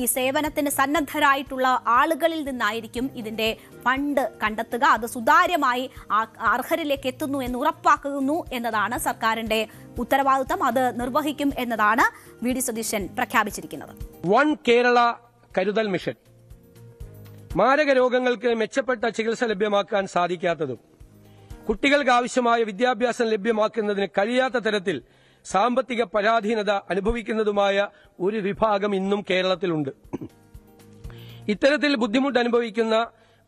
ഈ സേവനത്തിന് സന്നദ്ധരായിട്ടുള്ള ആളുകളിൽ നിന്നായിരിക്കും ഇതിന്റെ ഫണ്ട് കണ്ടെത്തുക. അത് സുതാര്യമായി അർഹരിലേക്ക് എത്തുന്നു എന്ന് ഉറപ്പാക്കുന്നു എന്നതാണ് സർക്കാരിന്റെ ഉത്തരവാദിത്തം. അത് നിർവഹിക്കും എന്നതാണ് വി.ഡി. സതീശൻ പ്രഖ്യാപിച്ചിരിക്കുന്നത്. വൺ കേരള കരുതൽ മിഷൻ മാരക രോഗങ്ങൾക്ക് മെച്ചപ്പെട്ട ചികിത്സ ലഭ്യമാക്കാൻ സാധിക്കാത്തതും കുട്ടികൾക്ക് ആവശ്യമായ വിദ്യാഭ്യാസം ലഭ്യമാക്കുന്നതിന് കഴിയാത്ത തരത്തിൽ സാമ്പത്തിക പരാധീനത അനുഭവിക്കുന്നതുമായ ഒരു വിഭാഗം ഇന്നും കേരളത്തിലുണ്ട്. ഇത്തരത്തിൽ ബുദ്ധിമുട്ട് അനുഭവിക്കുന്ന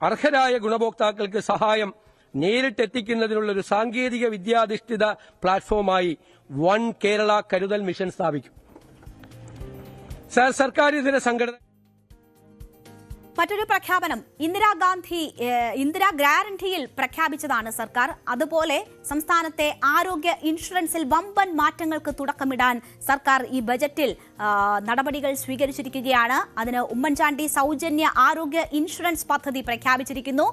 അർഹരായ ഗുണഭോക്താക്കൾക്ക് സഹായം നേരിട്ടെത്തിക്കുന്നതിനുള്ള ഒരു സാങ്കേതിക വിദ്യാധിഷ്ഠിത പ്ലാറ്റ്ഫോമായി വൺ കേരള കരുതൽ മിഷൻ സ്ഥാപിക്കും. സർക്കാരിതര സംഘടന മറ്റൊരു പ്രഖ്യാപനം ഇന്ദിരാ ഗ്യാരണ്ടിയിൽ പ്രഖ്യാപിച്ചതാണ് സർക്കാർ. അതുപോലെ സംസ്ഥാനത്തെ ആരോഗ്യ ഇൻഷുറൻസിൽ വമ്പൻ മാറ്റങ്ങൾക്ക് തുടക്കമിടാൻ സർക്കാർ ഈ ബജറ്റിൽ നടപടികൾ സ്വീകരിച്ചിരിക്കുകയാണ്. അതിന് ഉമ്മൻചാണ്ടി സൗജന്യ ആരോഗ്യ ഇൻഷുറൻസ് പദ്ധതി പ്രഖ്യാപിച്ചിരിക്കുന്നു.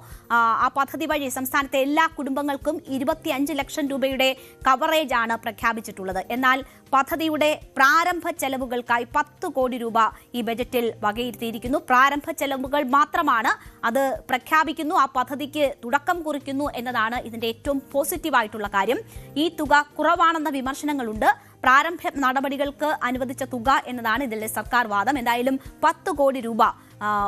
ആ പദ്ധതി വഴി സംസ്ഥാനത്തെ എല്ലാ കുടുംബങ്ങൾക്കും 25 ലക്ഷം രൂപയുടെ കവറേജ് ആണ് പ്രഖ്യാപിച്ചിട്ടുള്ളത്. എന്നാൽ പദ്ധതിയുടെ പ്രാരംഭ ചെലവുകൾക്കായി 10 കോടി രൂപ ഈ ബജറ്റിൽ വകയിരുത്തിയിരിക്കുന്നു. പ്രാരംഭ ചെലവുകൾ മാത്രമാണ്, അത് പ്രഖ്യാപിക്കുന്നു, ആ പദ്ധതിക്ക് തുടക്കം കുറിക്കുന്നു എന്നതാണ് ഇതിന്റെ ഏറ്റവും പോസിറ്റീവായിട്ടുള്ള കാര്യം. ഈ തുക കുറവാണെന്ന വിമർശനങ്ങളുണ്ട്. പ്രാരംഭ നടപടികൾക്ക് അനുവദിച്ച തുക എന്നതാണ് ഇതിലെ സർക്കാർ വാദം. എന്തായാലും 10 കോടി രൂപ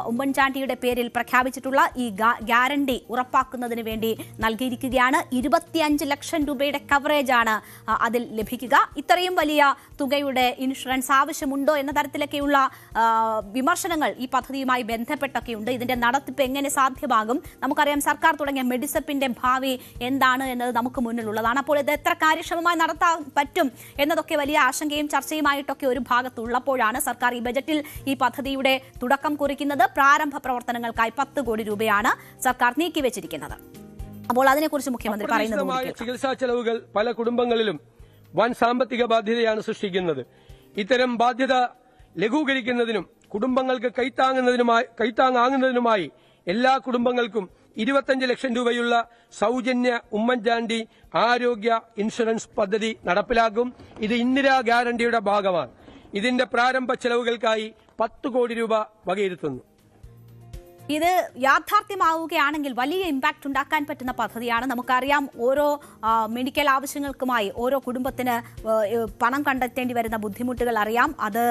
ഉമ്മൻചാണ്ടിയുടെ പേരിൽ പ്രഖ്യാപിച്ചിട്ടുള്ള ഈ ഗ്യാരണ്ടി ഉറപ്പാക്കുന്നതിന് വേണ്ടി നൽകിയിരിക്കുകയാണ്. 25 ലക്ഷം രൂപയുടെ കവറേജാണ് അതിൽ ലഭിക്കുക. ഇത്രയും വലിയ തുകയുടെ ഇൻഷുറൻസ് ആവശ്യമുണ്ടോ എന്ന തരത്തിലൊക്കെയുള്ള വിമർശനങ്ങൾ ഈ പദ്ധതിയുമായി ബന്ധപ്പെട്ടൊക്കെയുണ്ട്. ഇതിന്റെ നടത്തിപ്പ് എങ്ങനെ സാധ്യമാകും? നമുക്കറിയാം സർക്കാർ തുടങ്ങിയ മെഡിസപ്പിന്റെ ഭാവി എന്താണ് എന്നത് നമുക്ക് മുന്നിലുള്ളതാണ്. അപ്പോൾ ഇത് എത്ര കാര്യക്ഷമമായി നടത്താൻ പറ്റും എന്നതൊക്കെ വലിയ ആശങ്കയും ചർച്ചയുമായിട്ടൊക്കെ ഒരു ഭാഗത്തുള്ളപ്പോഴാണ് സർക്കാർ ഈ ബജറ്റിൽ ഈ പദ്ധതിയുടെ തുടക്കം കുറിക്കുന്നത്. പ്രാരംഭ പ്രവർത്തനങ്ങൾക്കായി 10 കോടി രൂപയാണ് സർക്കാർ നീക്കിവെച്ചിരിക്കുന്നത്. അപ്പോൾ അതിനെക്കുറിച്ച് മുഖ്യമന്ത്രി പറയുന്നത് ചികിത്സാ ചെലവുകൾ പല കുടുംബങ്ങളിലും വൻ സാമ്പത്തിക ബാധ്യതയാണ് സൃഷ്ടിക്കുന്നത്. ഇത്തരം ബാധ്യത ലഘൂകരിക്കുന്നതിനും കുടുംബങ്ങൾക്ക് കൈത്താങ്ങാകുന്നതിനുമായി എല്ലാ കുടുംബങ്ങൾക്കും 25 ലക്ഷം രൂപയുള്ള സൗജന്യ ഉമ്മൻചാണ്ടി ആരോഗ്യ ഇൻഷുറൻസ് പദ്ധതി നടപ്പിലാക്കും. ഇത് ഇന്ദിരാ ഗ്യാരണ്ടിയുടെ ഭാഗമാണ്. ഇതിന്റെ പ്രാരംഭ ചെലവുകൾക്കായി 10 കോടി രൂപ വകയിരുത്തുന്നു. ഇത് യാഥാർത്ഥ്യമാവുകയാണെങ്കിൽ വലിയ ഇമ്പാക്ട് ഉണ്ടാക്കാൻ പറ്റുന്ന പദ്ധതിയാണ്. നമുക്കറിയാം ഓരോ മെഡിക്കൽ ആവശ്യങ്ങൾക്കുമായി ഓരോ കുടുംബത്തിന് പണം കണ്ടെത്തേണ്ടി വരുന്ന ബുദ്ധിമുട്ടുകൾ അറിയാം. അത്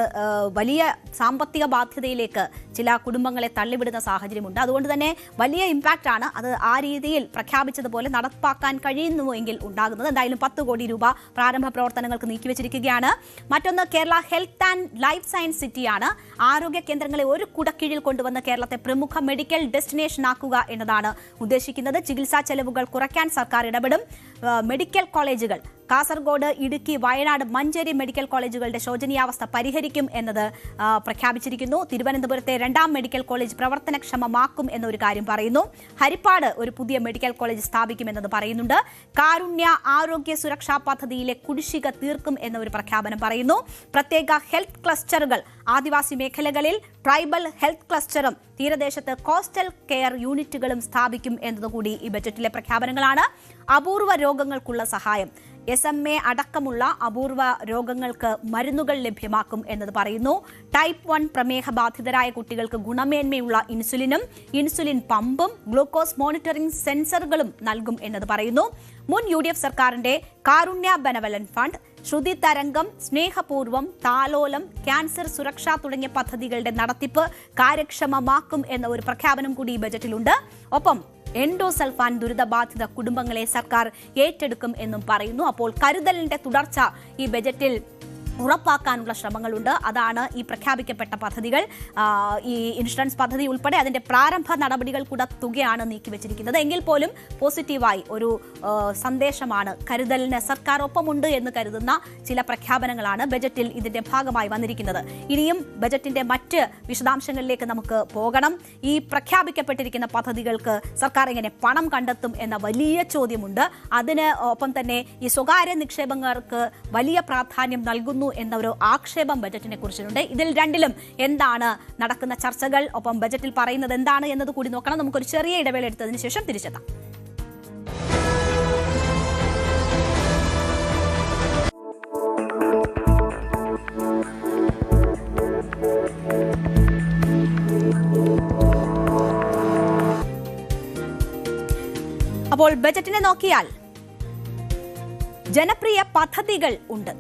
വലിയ സാമ്പത്തിക ബാധ്യതയിലേക്ക് ചില കുടുംബങ്ങളെ തള്ളിവിടുന്ന സാഹചര്യമുണ്ട്. അതുകൊണ്ട് തന്നെ വലിയ ഇമ്പാക്റ്റ് ആണ് അത് ആ രീതിയിൽ പ്രഖ്യാപിച്ചതുപോലെ നടപ്പാക്കാൻ കഴിയുന്നുവെങ്കിൽ ഉണ്ടാകുന്നത്. എന്തായാലും 10 കോടി രൂപ പ്രാരംഭ പ്രവർത്തനങ്ങൾക്ക് നീക്കിവെച്ചിരിക്കുകയാണ്. മറ്റൊന്ന് Kerala health and life science സിറ്റിയാണ്. ആരോഗ്യ കേന്ദ്രങ്ങളെ ഒരു കുടക്കീഴിൽ കൊണ്ടുവന്ന് കേരളത്തെ പ്രമുഖ മെഡിക്കൽ ഡെസ്റ്റിനേഷൻ ആക്കുക എന്നതാണ് ഉദ്ദേശിക്കുന്നത്. ചികിത്സാ ചെലവുകൾ കുറയ്ക്കാൻ സർക്കാർ ഇടപെടും. മെഡിക്കൽ കോളേജുകൾ കാസർഗോഡ്, ഇടുക്കി, വയനാട്, മഞ്ചേരി മെഡിക്കൽ കോളേജുകളുടെ ശോചനീയാവസ്ഥ പരിഹരിക്കും എന്നത് പ്രഖ്യാപിച്ചിരിക്കുന്നു. തിരുവനന്തപുരത്തെ 2ാം മെഡിക്കൽ കോളേജ് പ്രവർത്തനക്ഷമമാക്കും എന്നൊരു കാര്യം പറയുന്നു. ഹരിപ്പാട് ഒരു പുതിയ മെഡിക്കൽ കോളേജ് സ്ഥാപിക്കുമെന്നത് പറയുന്നുണ്ട്. കാരുണ്യ ആരോഗ്യ സുരക്ഷാ പദ്ധതിയിലെ കുടിശ്ശിക തീർക്കും എന്നൊരു പ്രഖ്യാപനം പറയുന്നു. പ്രത്യേക ഹെൽത്ത് ക്ലസ്റ്ററുകൾ ആദിവാസി മേഖലകളിൽ, ട്രൈബൽ ഹെൽത്ത് ക്ലസ്റ്ററും തീരദേശത്ത് കോസ്റ്റൽ കെയർ യൂണിറ്റുകളും സ്ഥാപിക്കും എന്നതുകൂടി ഈ ബജറ്റിലെ പ്രഖ്യാപനങ്ങളാണ്. അപൂർവ രോഗങ്ങൾക്കുള്ള സഹായം, SMA അടക്കമുള്ള അപൂർവ രോഗങ്ങൾക്ക് മരുന്നുകൾ ലഭ്യമാക്കും എന്നത് പറയുന്നു. ടൈപ്പ് 1 പ്രമേഹ ബാധിതരായ കുട്ടികൾക്ക് ഗുണമേന്മയുള്ള ഇൻസുലിനും ഇൻസുലിൻ പമ്പും ഗ്ലൂക്കോസ് മോണിറ്ററിംഗ് സെൻസറുകളും നൽകും എന്നത് പറയുന്നു. മുൻ UDF സർക്കാരിന്റെ കാരുണ്യ ബെനവലന്റ് ഫണ്ട്, ശ്രുതി തരംഗം, സ്നേഹപൂർവം, താലോലം, ക്യാൻസർ സുരക്ഷ തുടങ്ങിയ പദ്ധതികളുടെ നടത്തിപ്പ് കാര്യക്ഷമമാക്കും എന്ന ഒരു പ്രഖ്യാപനം കൂടി ഈ ബജറ്റിലുണ്ട്. ഒപ്പം എൻഡോസൾഫാൻ ദുരിതബാധിത കുടുംബങ്ങളെ സർക്കാർ ഏറ്റെടുക്കും എന്നും പറയുന്നു. അപ്പോൾ കരുതലിന്റെ തുടർച്ച ഈ ബജറ്റിൽ ഉറപ്പാക്കാനുള്ള ശ്രമങ്ങളുണ്ട്. അതാണ് ഈ പ്രഖ്യാപിക്കപ്പെട്ട പദ്ധതികൾ. ഈ ഇൻഷുറൻസ് പദ്ധതി ഉൾപ്പെടെ അതിന്റെ പ്രാരംഭ നടപടികൾ കൂടെ തുകയാണ് നീക്കിവെച്ചിരിക്കുന്നത്. എങ്കിൽ പോലും പോസിറ്റീവായി ഒരു സന്ദേശമാണ്. കരുതലിന് സർക്കാർ ഒപ്പമുണ്ട് എന്ന് കരുതുന്ന ചില പ്രഖ്യാപനങ്ങളാണ് ബജറ്റിൽ ഇതിന്റെ ഭാഗമായി വന്നിരിക്കുന്നത്. ഇനിയും ബജറ്റിന്റെ മറ്റ് വിശദാംശങ്ങളിലേക്ക് നമുക്ക് പോകണം. ഈ പ്രഖ്യാപിക്കപ്പെട്ടിരിക്കുന്ന പദ്ധതികൾക്ക് സർക്കാർ എങ്ങനെ പണം കണ്ടെത്തും എന്ന വലിയ ചോദ്യമുണ്ട്. അതിന് ഒപ്പം തന്നെ ഈ സ്വകാര്യ നിക്ഷേപങ്ങൾക്ക് വലിയ പ്രാധാന്യം നൽകുന്നു എന്ന ഒരു ആക്ഷേപം ബജറ്റിനെ കുറിച്ചുണ്ട്. ഇതിൽ രണ്ടിലും എന്താണ് നടക്കുന്ന ചർച്ചകൾ, ഒപ്പം ബജറ്റിൽ പറയുന്നത് എന്താണ് എന്നത് കൂടി നോക്കണം. നമുക്കൊരു ചെറിയ ഇടവേള എടുത്തതിന് ശേഷം തിരിച്ചെത്താം. അപ്പോൾ ബജറ്റിനെ നോക്കിയാൽ ജനപ്രിയ പദ്ധതികൾ ഉണ്ട്.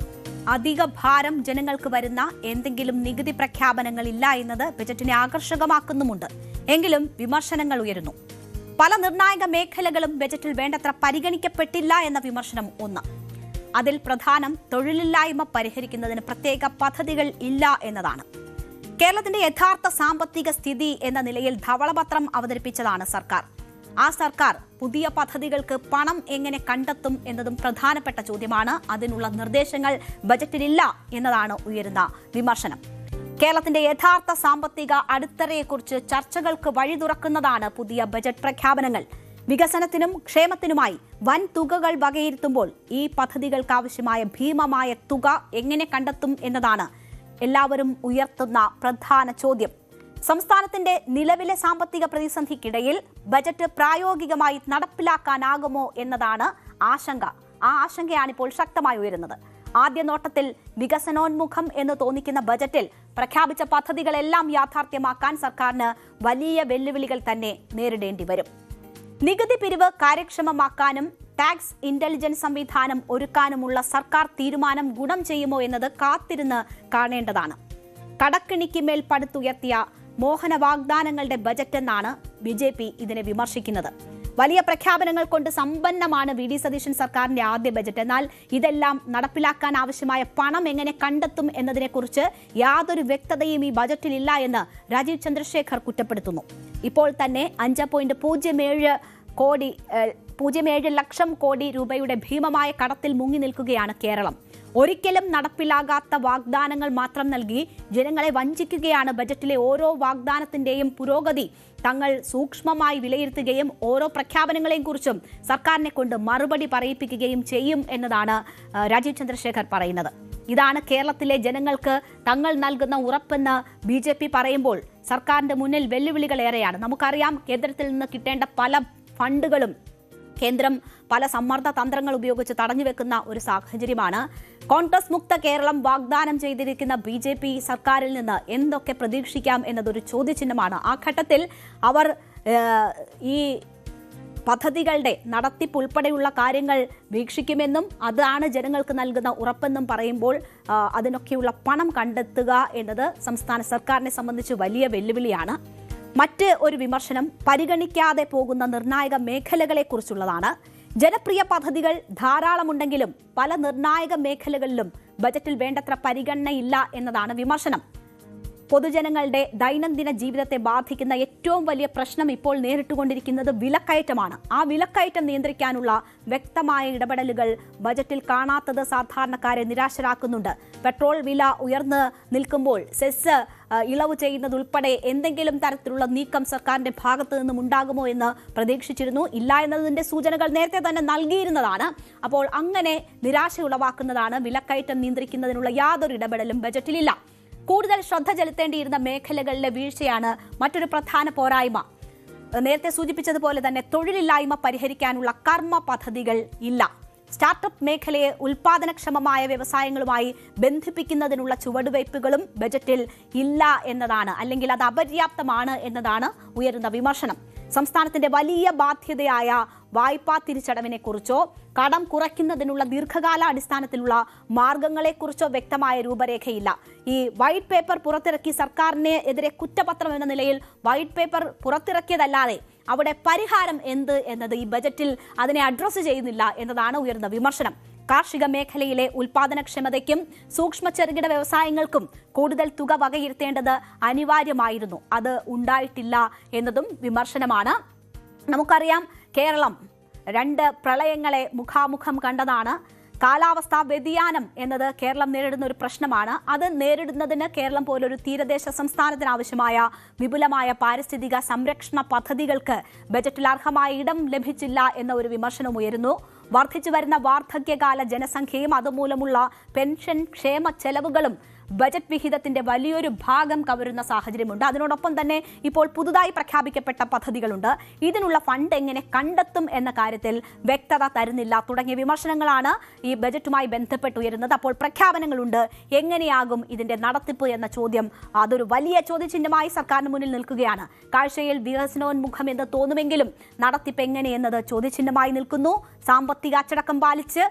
അധിക ഭാരം ജനങ്ങൾക്ക് വരുന്ന എന്തെങ്കിലും നികുതി പ്രഖ്യാപനങ്ങളില്ല എന്നത് ബജറ്റിനെ ആകർഷകമാക്കുന്നുമുണ്ട്. എങ്കിലും വിമർശനങ്ങൾ ഉയരുന്നു. പല നിർണായക മേഖലകളും ബജറ്റിൽ വേണ്ടത്ര പരിഗണിക്കപ്പെട്ടില്ല എന്ന വിമർശനം ഒന്ന്. അതിൽ പ്രധാനം തൊഴിലില്ലായ്മ പരിഹരിക്കുന്നതിന് പ്രത്യേക പദ്ധതികൾ ഇല്ല എന്നതാണ്. കേരളത്തിന്റെ യഥാർത്ഥ സാമ്പത്തിക സ്ഥിതി എന്ന നിലയിൽ ധവളപത്രം അവതരിപ്പിച്ചതാണ് സർക്കാർ. ആ സർക്കാർ പുതിയ പദ്ധതികൾക്ക് പണം എങ്ങനെ കണ്ടെത്തും എന്നതും പ്രധാനപ്പെട്ട ചോദ്യമാണ്. അതിനുള്ള നിർദ്ദേശങ്ങൾ ബജറ്റിലില്ല എന്നതാണ് ഉയരുന്ന വിമർശനം. കേരളത്തിന്റെ യഥാർത്ഥ സാമ്പത്തിക അടിത്തറയെക്കുറിച്ച് ചർച്ചകൾക്ക് വഴി തുറക്കുന്നതാണ് പുതിയ ബജറ്റ് പ്രഖ്യാപനങ്ങൾ. വികസനത്തിനും ക്ഷേമത്തിനുമായി വൻ തുകകൾ വകയിരുത്തുമ്പോൾ ഈ പദ്ധതികൾക്ക് ആവശ്യമായ ഭീമമായ തുക എങ്ങനെ കണ്ടെത്തും എന്നതാണ് എല്ലാവരും ഉയർത്തുന്ന പ്രധാന ചോദ്യം. സംസ്ഥാനത്തിന്റെ നിലവിലെ സാമ്പത്തിക പ്രതിസന്ധിക്കിടയിൽ ബജറ്റ് പ്രായോഗികമായി നടപ്പിലാക്കാനാകുമോ എന്നതാണ് ആശങ്ക. ആ ആശങ്കയാണ് ഇപ്പോൾ ശക്തമായി ഉയരുന്നത്. ആദ്യ നോട്ടത്തിൽ വികസനോന്മുഖം എന്ന് തോന്നിക്കുന്ന ബജറ്റിൽ പ്രഖ്യാപിച്ച പദ്ധതികളെല്ലാം യാഥാർത്ഥ്യമാക്കാൻ സർക്കാരിന് വലിയ വെല്ലുവിളികൾ തന്നെ നേരിടേണ്ടി വരും. നികുതി പിരിവ് കാര്യക്ഷമമാക്കാനും ടാക്സ് ഇന്റലിജൻസ് സംവിധാനം ഒരുക്കാനുമുള്ള സർക്കാർ തീരുമാനം ഗുണം ചെയ്യുമോ എന്നത് കാത്തിരുന്ന് കാണേണ്ടതാണ്. കടക്കിണിക്ക് മേൽ പടുത്തുയർത്തിയ മോഹന വാഗ്ദാനങ്ങളുടെ ബജറ്റ് എന്നാണ് BJP ഇതിനെ വിമർശിക്കുന്നത്. വലിയ പ്രഖ്യാപനങ്ങൾ കൊണ്ട് സമ്പന്നമാണ് VD സതീശൻ സർക്കാരിന്റെ ആദ്യ ബജറ്റ്. എന്നാൽ ഇതെല്ലാം നടപ്പിലാക്കാൻ ആവശ്യമായ പണം എങ്ങനെ കണ്ടെത്തും എന്നതിനെക്കുറിച്ച് യാതൊരു വ്യക്തതയും ഈ ബജറ്റിലില്ല എന്ന് രാജീവ് ചന്ദ്രശേഖർ കുറ്റപ്പെടുത്തുന്നു. ഇപ്പോൾ തന്നെ 5.07 ലക്ഷം കോടി രൂപയുടെ ഭീമമായ കടത്തിൽ മുങ്ങി നിൽക്കുകയാണ് കേരളം. ഒരിക്കലും നടപ്പിലാകാത്ത വാഗ്ദാനങ്ങൾ മാത്രം നൽകി ജനങ്ങളെ വഞ്ചിക്കുകയാണ്. ബജറ്റിലെ ഓരോ വാഗ്ദാനത്തിന്റെയും പുരോഗതി തങ്ങൾ സൂക്ഷ്മമായി വിലയിരുത്തുകയും ഓരോ പ്രഖ്യാപനങ്ങളെയും കുറിച്ചും സർക്കാരിനെ കൊണ്ട് മറുപടി പറയിപ്പിക്കുകയും ചെയ്യും എന്നതാണ് രാജീവ് ചന്ദ്രശേഖർ പറയുന്നത്. ഇതാണ് കേരളത്തിലെ ജനങ്ങൾക്ക് തങ്ങൾ നൽകുന്ന ഉറപ്പെന്ന് BJP പറയുമ്പോൾ സർക്കാരിന്റെ മുന്നിൽ വെല്ലുവിളികൾ ഏറെയാണ്. നമുക്കറിയാം, കേന്ദ്രത്തിൽ നിന്ന് കിട്ടേണ്ട പല ഫണ്ടുകളും കേന്ദ്രം പല സമ്മർദ്ദ തന്ത്രങ്ങൾ ഉപയോഗിച്ച് തടഞ്ഞുവെക്കുന്ന ഒരു സാഹചര്യമാണ്. കോൺഗ്രസ് മുക്ത കേരളം വാഗ്ദാനം ചെയ്തിരിക്കുന്ന BJP സർക്കാരിൽ നിന്ന് എന്തൊക്കെ പ്രതീക്ഷിക്കാം എന്നതൊരു ചോദ്യചിഹ്നമാണ്. ആ ഘട്ടത്തിൽ അവർ ഈ പദ്ധതികളുടെ നടത്തിപ്പ് ഉൾപ്പെടെയുള്ള കാര്യങ്ങൾ വീക്ഷിക്കുമെന്നും അതാണ് ജനങ്ങൾക്ക് നൽകുന്ന ഉറപ്പെന്നും പറയുമ്പോൾ അതിനൊക്കെയുള്ള പണം കണ്ടെത്തുക എന്നത് സംസ്ഥാന സർക്കാരിനെ സംബന്ധിച്ച് വലിയ വെല്ലുവിളിയാണ്. മറ്റ് ഒരു വിമർശനം പരിഗണിക്കാതെ പോകുന്ന നിർണായക മേഖലകളെക്കുറിച്ചുള്ളതാണ്. ജനപ്രിയ പദ്ധതികൾ ധാരാളമുണ്ടെങ്കിലും പല നിർണായക മേഖലകളിലും ബജറ്റിൽ വേണ്ടത്ര പരിഗണനയില്ല എന്നതാണ് വിമർശനം. പൊതുജനങ്ങളുടെ ദൈനംദിന ജീവിതത്തെ ബാധിക്കുന്ന ഏറ്റവും വലിയ പ്രശ്നം ഇപ്പോൾ നേരിട്ടുകൊണ്ടിരിക്കുന്നത് വിലക്കയറ്റമാണ്. ആ വിലക്കയറ്റം നിയന്ത്രിക്കാനുള്ള വ്യക്തമായ ഇടപെടലുകൾ ബജറ്റിൽ കാണാത്തത് സാധാരണക്കാരെ നിരാശരാക്കുന്നുണ്ട്. പെട്രോൾ വില ഉയർന്നു നിൽക്കുമ്പോൾ സെസ് ഇളവ് ചെയ്യുന്നതുൾപ്പെടെ എന്തെങ്കിലും തരത്തിലുള്ള നീക്കം സർക്കാരിന്റെ ഭാഗത്തു നിന്നും ഉണ്ടാകുമോ എന്ന് പ്രതീക്ഷിച്ചിരുന്നു. ഇല്ല എന്നതിന്റെ സൂചനകൾ നേരത്തെ തന്നെ നൽകിയിരുന്നതാണ്. അപ്പോൾ അങ്ങനെ നിരാശ ഉളവാക്കുന്നതാണ്. വിലക്കയറ്റം നിയന്ത്രിക്കുന്നതിനുള്ള യാതൊരു ഇടപെടലും ബജറ്റിലില്ല. കൂടുതൽ ശ്രദ്ധ ചെലുത്തേണ്ടിയിരുന്ന മേഖലകളിലെ വീഴ്ചയാണ് മറ്റൊരു പ്രധാന പോരായ്മ. നേരത്തെ സൂചിപ്പിച്ചതുപോലെ തന്നെ തൊഴിലില്ലായ്മ പരിഹരിക്കാനുള്ള കർമ്മ പദ്ധതികൾ ഇല്ല. സ്റ്റാർട്ടപ്പ് മേഖലയെ ഉൽപാദനക്ഷമമായ വ്യവസായങ്ങളുമായി ബന്ധിപ്പിക്കുന്നതിനുള്ള ചുവടുവയ്പ്പുകളും ബജറ്റിൽ ഇല്ല എന്നതാണ്, അല്ലെങ്കിൽ അത് അപര്യാപ്തമാണ് എന്നതാണ് ഉയരുന്ന വിമർശനം. സംസ്ഥാനത്തിന്റെ വലിയ ബാധ്യതയായ വായ്പാ തിരിച്ചടവിനെ കുറിച്ചോ കടം കുറയ്ക്കുന്നതിനുള്ള ദീർഘകാല അടിസ്ഥാനത്തിലുള്ള മാർഗങ്ങളെക്കുറിച്ചോ വ്യക്തമായ രൂപരേഖയില്ല. ഈ വൈറ്റ് പേപ്പർ പുറത്തിറക്കി സർക്കാരിന് എതിരെ കുറ്റപത്രം എന്ന നിലയിൽ വൈറ്റ് പേപ്പർ പുറത്തിറക്കിയതല്ലാതെ അവിടെ പരിഹാരം എന്ത് എന്നത് ഈ ബജറ്റിൽ അതിനെ അഡ്രസ്സ് ചെയ്യുന്നില്ല എന്നതാണ് ഉയർന്ന വിമർശനം. കാർഷിക മേഖലയിലെ ഉൽപാദനക്ഷമതയ്ക്കും സൂക്ഷ്മ ചെറുകിട വ്യവസായങ്ങൾക്കും കൂടുതൽ തുക വകയിരുത്തേണ്ടത് അനിവാര്യമായിരുന്നു. അത് ഉണ്ടായിട്ടില്ല എന്നതും വിമർശനമാണ്. നമുക്കറിയാം, കേരളം 2 പ്രളയങ്ങളെ മുഖാമുഖം കണ്ടതാണ്. കാലാവസ്ഥാ വ്യതിയാനം എന്നത് കേരളം നേരിടുന്ന ഒരു പ്രശ്നമാണ്. അത് നേരിടുന്നതിന് കേരളം പോലൊരു തീരദേശ സംസ്ഥാനത്തിന് ആവശ്യമായ വിപുലമായ പാരിസ്ഥിതിക സംരക്ഷണ പദ്ധതികൾക്ക് ബജറ്റിൽ അർഹമായ ഇടം ലഭിച്ചില്ല എന്ന ഒരു വിമർശനം ഉയരുന്നു. വർദ്ധിച്ചു വരുന്ന വാർദ്ധക്യകാല ജനസംഖ്യയും അതുമൂലമുള്ള പെൻഷൻ ക്ഷേമ ചെലവുകളും ബജറ്റ് വിഹിതത്തിന്റെ വലിയൊരു ഭാഗം കവരുന്ന സാഹചര്യമുണ്ട്. അതിനോടൊപ്പം തന്നെ ഇപ്പോൾ പുതുതായി പ്രഖ്യാപിക്കപ്പെട്ട പദ്ധതികളുണ്ട്. ഇതിനുള്ള ഫണ്ട് എങ്ങനെ കണ്ടെത്തും എന്ന കാര്യത്തിൽ വ്യക്തത തരുന്നില്ല തുടങ്ങിയ വിമർശനങ്ങളാണ് ഈ ബജറ്റുമായി ബന്ധപ്പെട്ട് ഉയരുന്നത്. അപ്പോൾ പ്രഖ്യാപനങ്ങളുണ്ട്, എങ്ങനെയാകും ഇതിന്റെ നടത്തിപ്പ് എന്ന ചോദ്യം അതൊരു വലിയ ചോദ്യചിഹ്നമായി സർക്കാരിന് മുന്നിൽ നിൽക്കുകയാണ്. കാഴ്ചയിൽ വികസനോന്മുഖം എന്ന് തോന്നുമെങ്കിലും നടത്തിപ്പ് എങ്ങനെയെന്നത് ചോദ്യചിഹ്നമായി നിൽക്കുന്നു. സാമ്പത്തിക അച്ചടക്കം പാലിച്ച്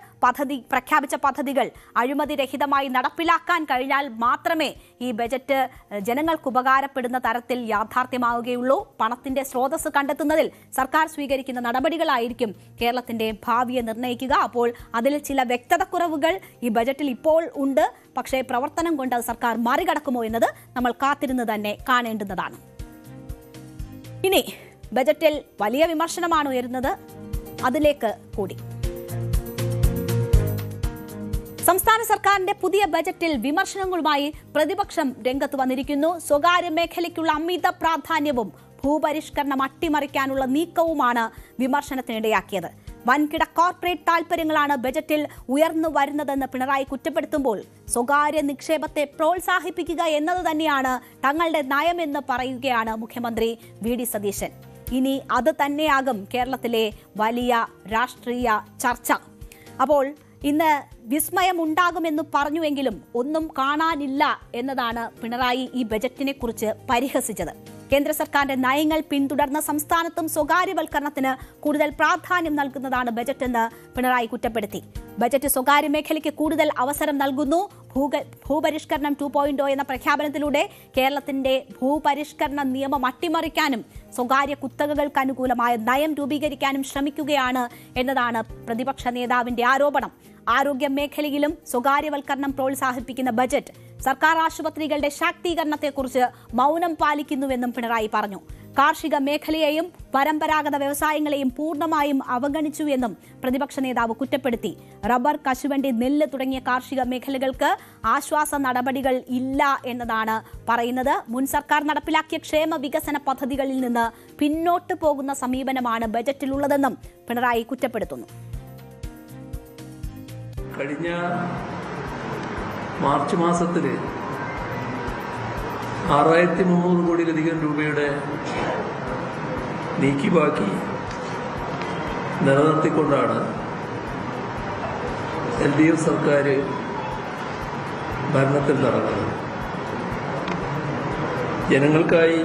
പ്രഖ്യാപിച്ച പദ്ധതികൾ അഴിമതിരഹിതമായി നടപ്പിലാക്കാൻ കഴിഞ്ഞാൽ മാത്രമേ ഈ ബജറ്റ് ജനങ്ങൾക്ക് ഉപകാരപ്പെടുന്ന തരത്തിൽ യാഥാർത്ഥ്യമാവുകയുള്ളൂ. പണത്തിന്റെ സ്രോതസ് കണ്ടെത്തുന്നതിൽ സർക്കാർ സ്വീകരിക്കുന്ന നടപടികളായിരിക്കും കേരളത്തിന്റെ ഭാവിയെ നിർണ്ണയിക്കുക. അപ്പോൾ അതിൽ ചില വ്യക്തതക്കുറവുകൾ ഈ ബജറ്റിൽ ഇപ്പോൾ ഉണ്ട്. പക്ഷേ പ്രവർത്തനം കൊണ്ട് അത് സർക്കാർ മറികടക്കുമോ എന്നത് നമ്മൾ കാത്തിരുന്ന് തന്നെ കാണേണ്ടുന്നതാണ്. ഇനി ബജറ്റിൽ വലിയ വിമർശനമാണ് ഉയരുന്നത്. അതിലേക്ക് കൂടി സംസ്ഥാന സർക്കാരിന്റെ പുതിയ ബജറ്റിൽ വിമർശനങ്ങളുമായി പ്രതിപക്ഷം രംഗത്ത് വന്നിരിക്കുന്നു. സ്വകാര്യ മേഖലയ്ക്കുള്ള അമിത പ്രാധാന്യവും ഭൂപരിഷ്കരണം അട്ടിമറിക്കാനുള്ള നീക്കവുമാണ് വിമർശനത്തിനിടയാക്കിയത്. വൻകിട കോർപ്പറേറ്റ് താൽപര്യങ്ങളാണ് ബജറ്റിൽ ഉയർന്നു വരുന്നതെന്ന് പിണറായി കുറ്റപ്പെടുത്തുമ്പോൾ സ്വകാര്യ നിക്ഷേപത്തെ പ്രോത്സാഹിപ്പിക്കുക എന്നത് തന്നെയാണ് തങ്ങളുടെ നയമെന്ന് പറയുകയാണ് മുഖ്യമന്ത്രി വി.ഡി. സതീശൻ. ഇനി അത് തന്നെയാകും കേരളത്തിലെ വലിയ രാഷ്ട്രീയ ചർച്ച. അപ്പോൾ ഇന്ന് വിസ്മയം ഉണ്ടാകുമെന്ന് പറഞ്ഞുവെങ്കിലും ഒന്നും കാണാനില്ല എന്നതാണ് പിണറായി ഈ ബജറ്റിനെ കുറിച്ച് പരിഹസിച്ചത്. കേന്ദ്ര സർക്കാരിന്റെ നയങ്ങൾ പിന്തുടർന്ന സംസ്ഥാനത്തും സ്വകാര്യവൽക്കരണത്തിന് കൂടുതൽ പ്രാധാന്യം നൽകുന്നതാണ് ബജറ്റ് എന്ന് പിണറായി കുറ്റപ്പെടുത്തി. ബജറ്റ് സ്വകാര്യ മേഖലയ്ക്ക് കൂടുതൽ അവസരം നൽകുന്നു. ഭൂപരിഷ്കരണം 2.0 എന്ന പ്രഖ്യാപനത്തിലൂടെ കേരളത്തിന്റെ ഭൂപരിഷ്കരണ നിയമം അട്ടിമറിക്കാനും സ്വകാര്യ കുത്തകകൾക്ക് അനുകൂലമായ നയം രൂപീകരിക്കാനും ശ്രമിക്കുകയാണ് എന്നതാണ് പ്രതിപക്ഷ നേതാവിന്റെ ആരോപണം. ആരോഗ്യ മേഖലയിലും സ്വകാര്യവൽക്കരണം പ്രോത്സാഹിപ്പിക്കുന്ന ബജറ്റ് സർക്കാർ ആശുപത്രികളുടെ ശാക്തീകരണത്തെക്കുറിച്ച് മൗനം പാലിക്കുന്നുവെന്നും പിണറായി പറഞ്ഞു. കാർഷിക മേഖലയെയും പരമ്പരാഗത വ്യവസായങ്ങളെയും പൂർണ്ണമായും അവഗണിച്ചുവെന്നും പ്രതിപക്ഷ നേതാവ് കുറ്റപ്പെടുത്തി. റബ്ബർ, കശുവണ്ടി, നെല്ല് തുടങ്ങിയ കാർഷിക മേഖലകൾക്ക് ആശ്വാസ നടപടികൾ ഇല്ല എന്നതാണ് പറയുന്നത്. മുൻ സർക്കാർ നടപ്പിലാക്കിയ ക്ഷേമ വികസന പദ്ധതികളിൽ നിന്ന് പിന്നോട്ട് പോകുന്ന സമീപനമാണ് ബജറ്റിലുള്ളതെന്നും പിണറായി കുറ്റപ്പെടുത്തുന്നു. കഴിഞ്ഞ മാർച്ച് മാസത്തിൽ 6300 കോടിയിലധികം രൂപയുടെ നീക്കിബാക്കി നിലനിർത്തിക്കൊണ്ടാണ് LDF സർക്കാർ ഭരണത്തിൽ നടന്നത്. ജനങ്ങൾക്കായി